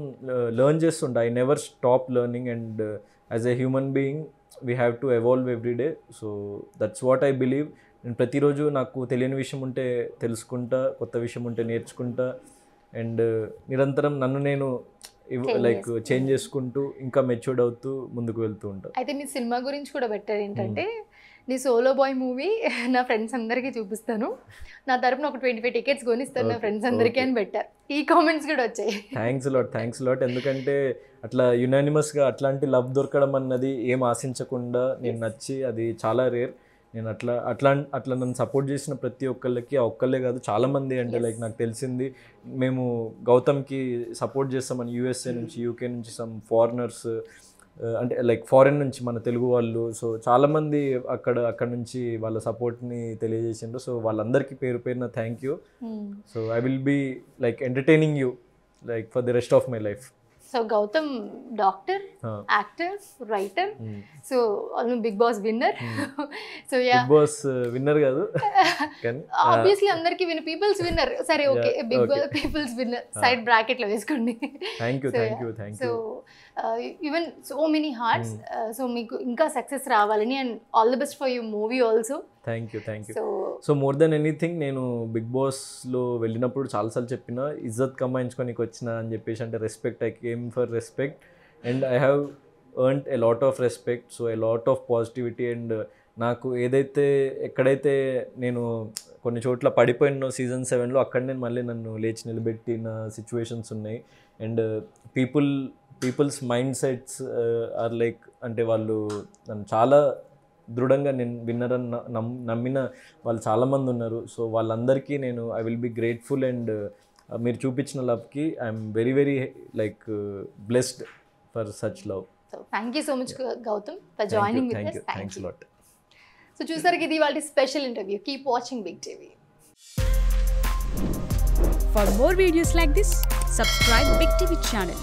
లెర్న్ చేస్తుంటా. I never stop learning and as a human being we have to evolve every day. So that's what I believe. నేను ప్రతిరోజు నాకు తెలియని విషయం ఉంటే తెలుసుకుంటా, కొత్త విషయం ఉంటే నేర్చుకుంటా అండ్ నిరంతరం నన్ను నేను లైక్ చేంజ్ చేసుకుంటూ ఇంకా మెచ్యూర్డ్ అవుతూ ముందుకు వెళ్తూ ఉంటాను. అయితే మీ సినిమా గురించి కూడా పెట్టారు ఏంటంటే నీ సోలో బాయ్ మూవీ నా ఫ్రెండ్స్ అందరికీ చూపిస్తాను, నా తరపున ఒక 25 tickets కొనిస్తాను నా ఫ్రెండ్స్ అందరికీ అని పెట్టారు. ఈ కామెంట్స్ కూడా వచ్చాయి. Thanks lot. ఎందుకంటే అట్లా యునానిమస్గా అట్లాంటి లవ్ దొరకడం అన్నది ఏం ఆశించకుండా నేను నచ్చి అది చాలా రేర్. నేను అట్లా నన్ను సపోర్ట్ చేసిన ప్రతి ఒక్కళ్ళకి ఆ ఒక్కళ్ళే కాదు చాలామంది అంటే లైక్ నాకు తెలిసింది మేము గౌతమ్కి సపోర్ట్ చేస్తామని యూఎస్ఏ నుంచి యూకే నుంచి సమ్ ఫారినర్స్ అంటే లైక్ ఫారెన్ నుంచి మన తెలుగు వాళ్ళు సో చాలామంది అక్కడ నుంచి వాళ్ళ సపోర్ట్ని తెలియజేసిండ్రు సో వాళ్ళందరికీ పేరు పేరున thank you so I will be like entertaining you like for the rest of my life so Gautam doctor, actor, writer, so almost big boss winner. So yeah big boss winner కాదు కానీ obviously అందరికి people's winner. సరే okay, big boss people's winner side bracket లో వేసుకోండి. Thank you so even so many hearts. So మీకు ఇంకా success రావాలని and all the best for your movie also. Thank you so more than anything నేను big బాస్లో వెళ్ళినప్పుడు చాలాసార్లు చెప్పిన ఇజ్జత్ కమాయించుకోనికి వచ్చిన అని చెప్పేసి అంటే respect, I came for respect and I have earned a lot of respect so a lot of positivity and నాకు ఎక్కడైతే నేను కొన్ని చోట్ల పడిపోయిన సీజన్ 7లో అక్కడ నేను మళ్ళీ నన్ను లేచి నిలబెట్టిన సిచ్యువేషన్స్ ఉన్నాయి and people's mindsets are like అంటే వాళ్ళు నన్ను చాలా దృఢంగా నేను విన్నరని నమ్మిన వాళ్ళు చాలామంది ఉన్నారు సో వాళ్ళందరికీ నేను I will be grateful and మీరు చూపించిన లవ్కి I'm very very like blessed for such love. So thank you so much Gautham for joining with us. Thanks lot. So చూసారు ఇది వాళ్ళ special interview. Keep watching big TV. For more videos like this, subscribe Big TV channel.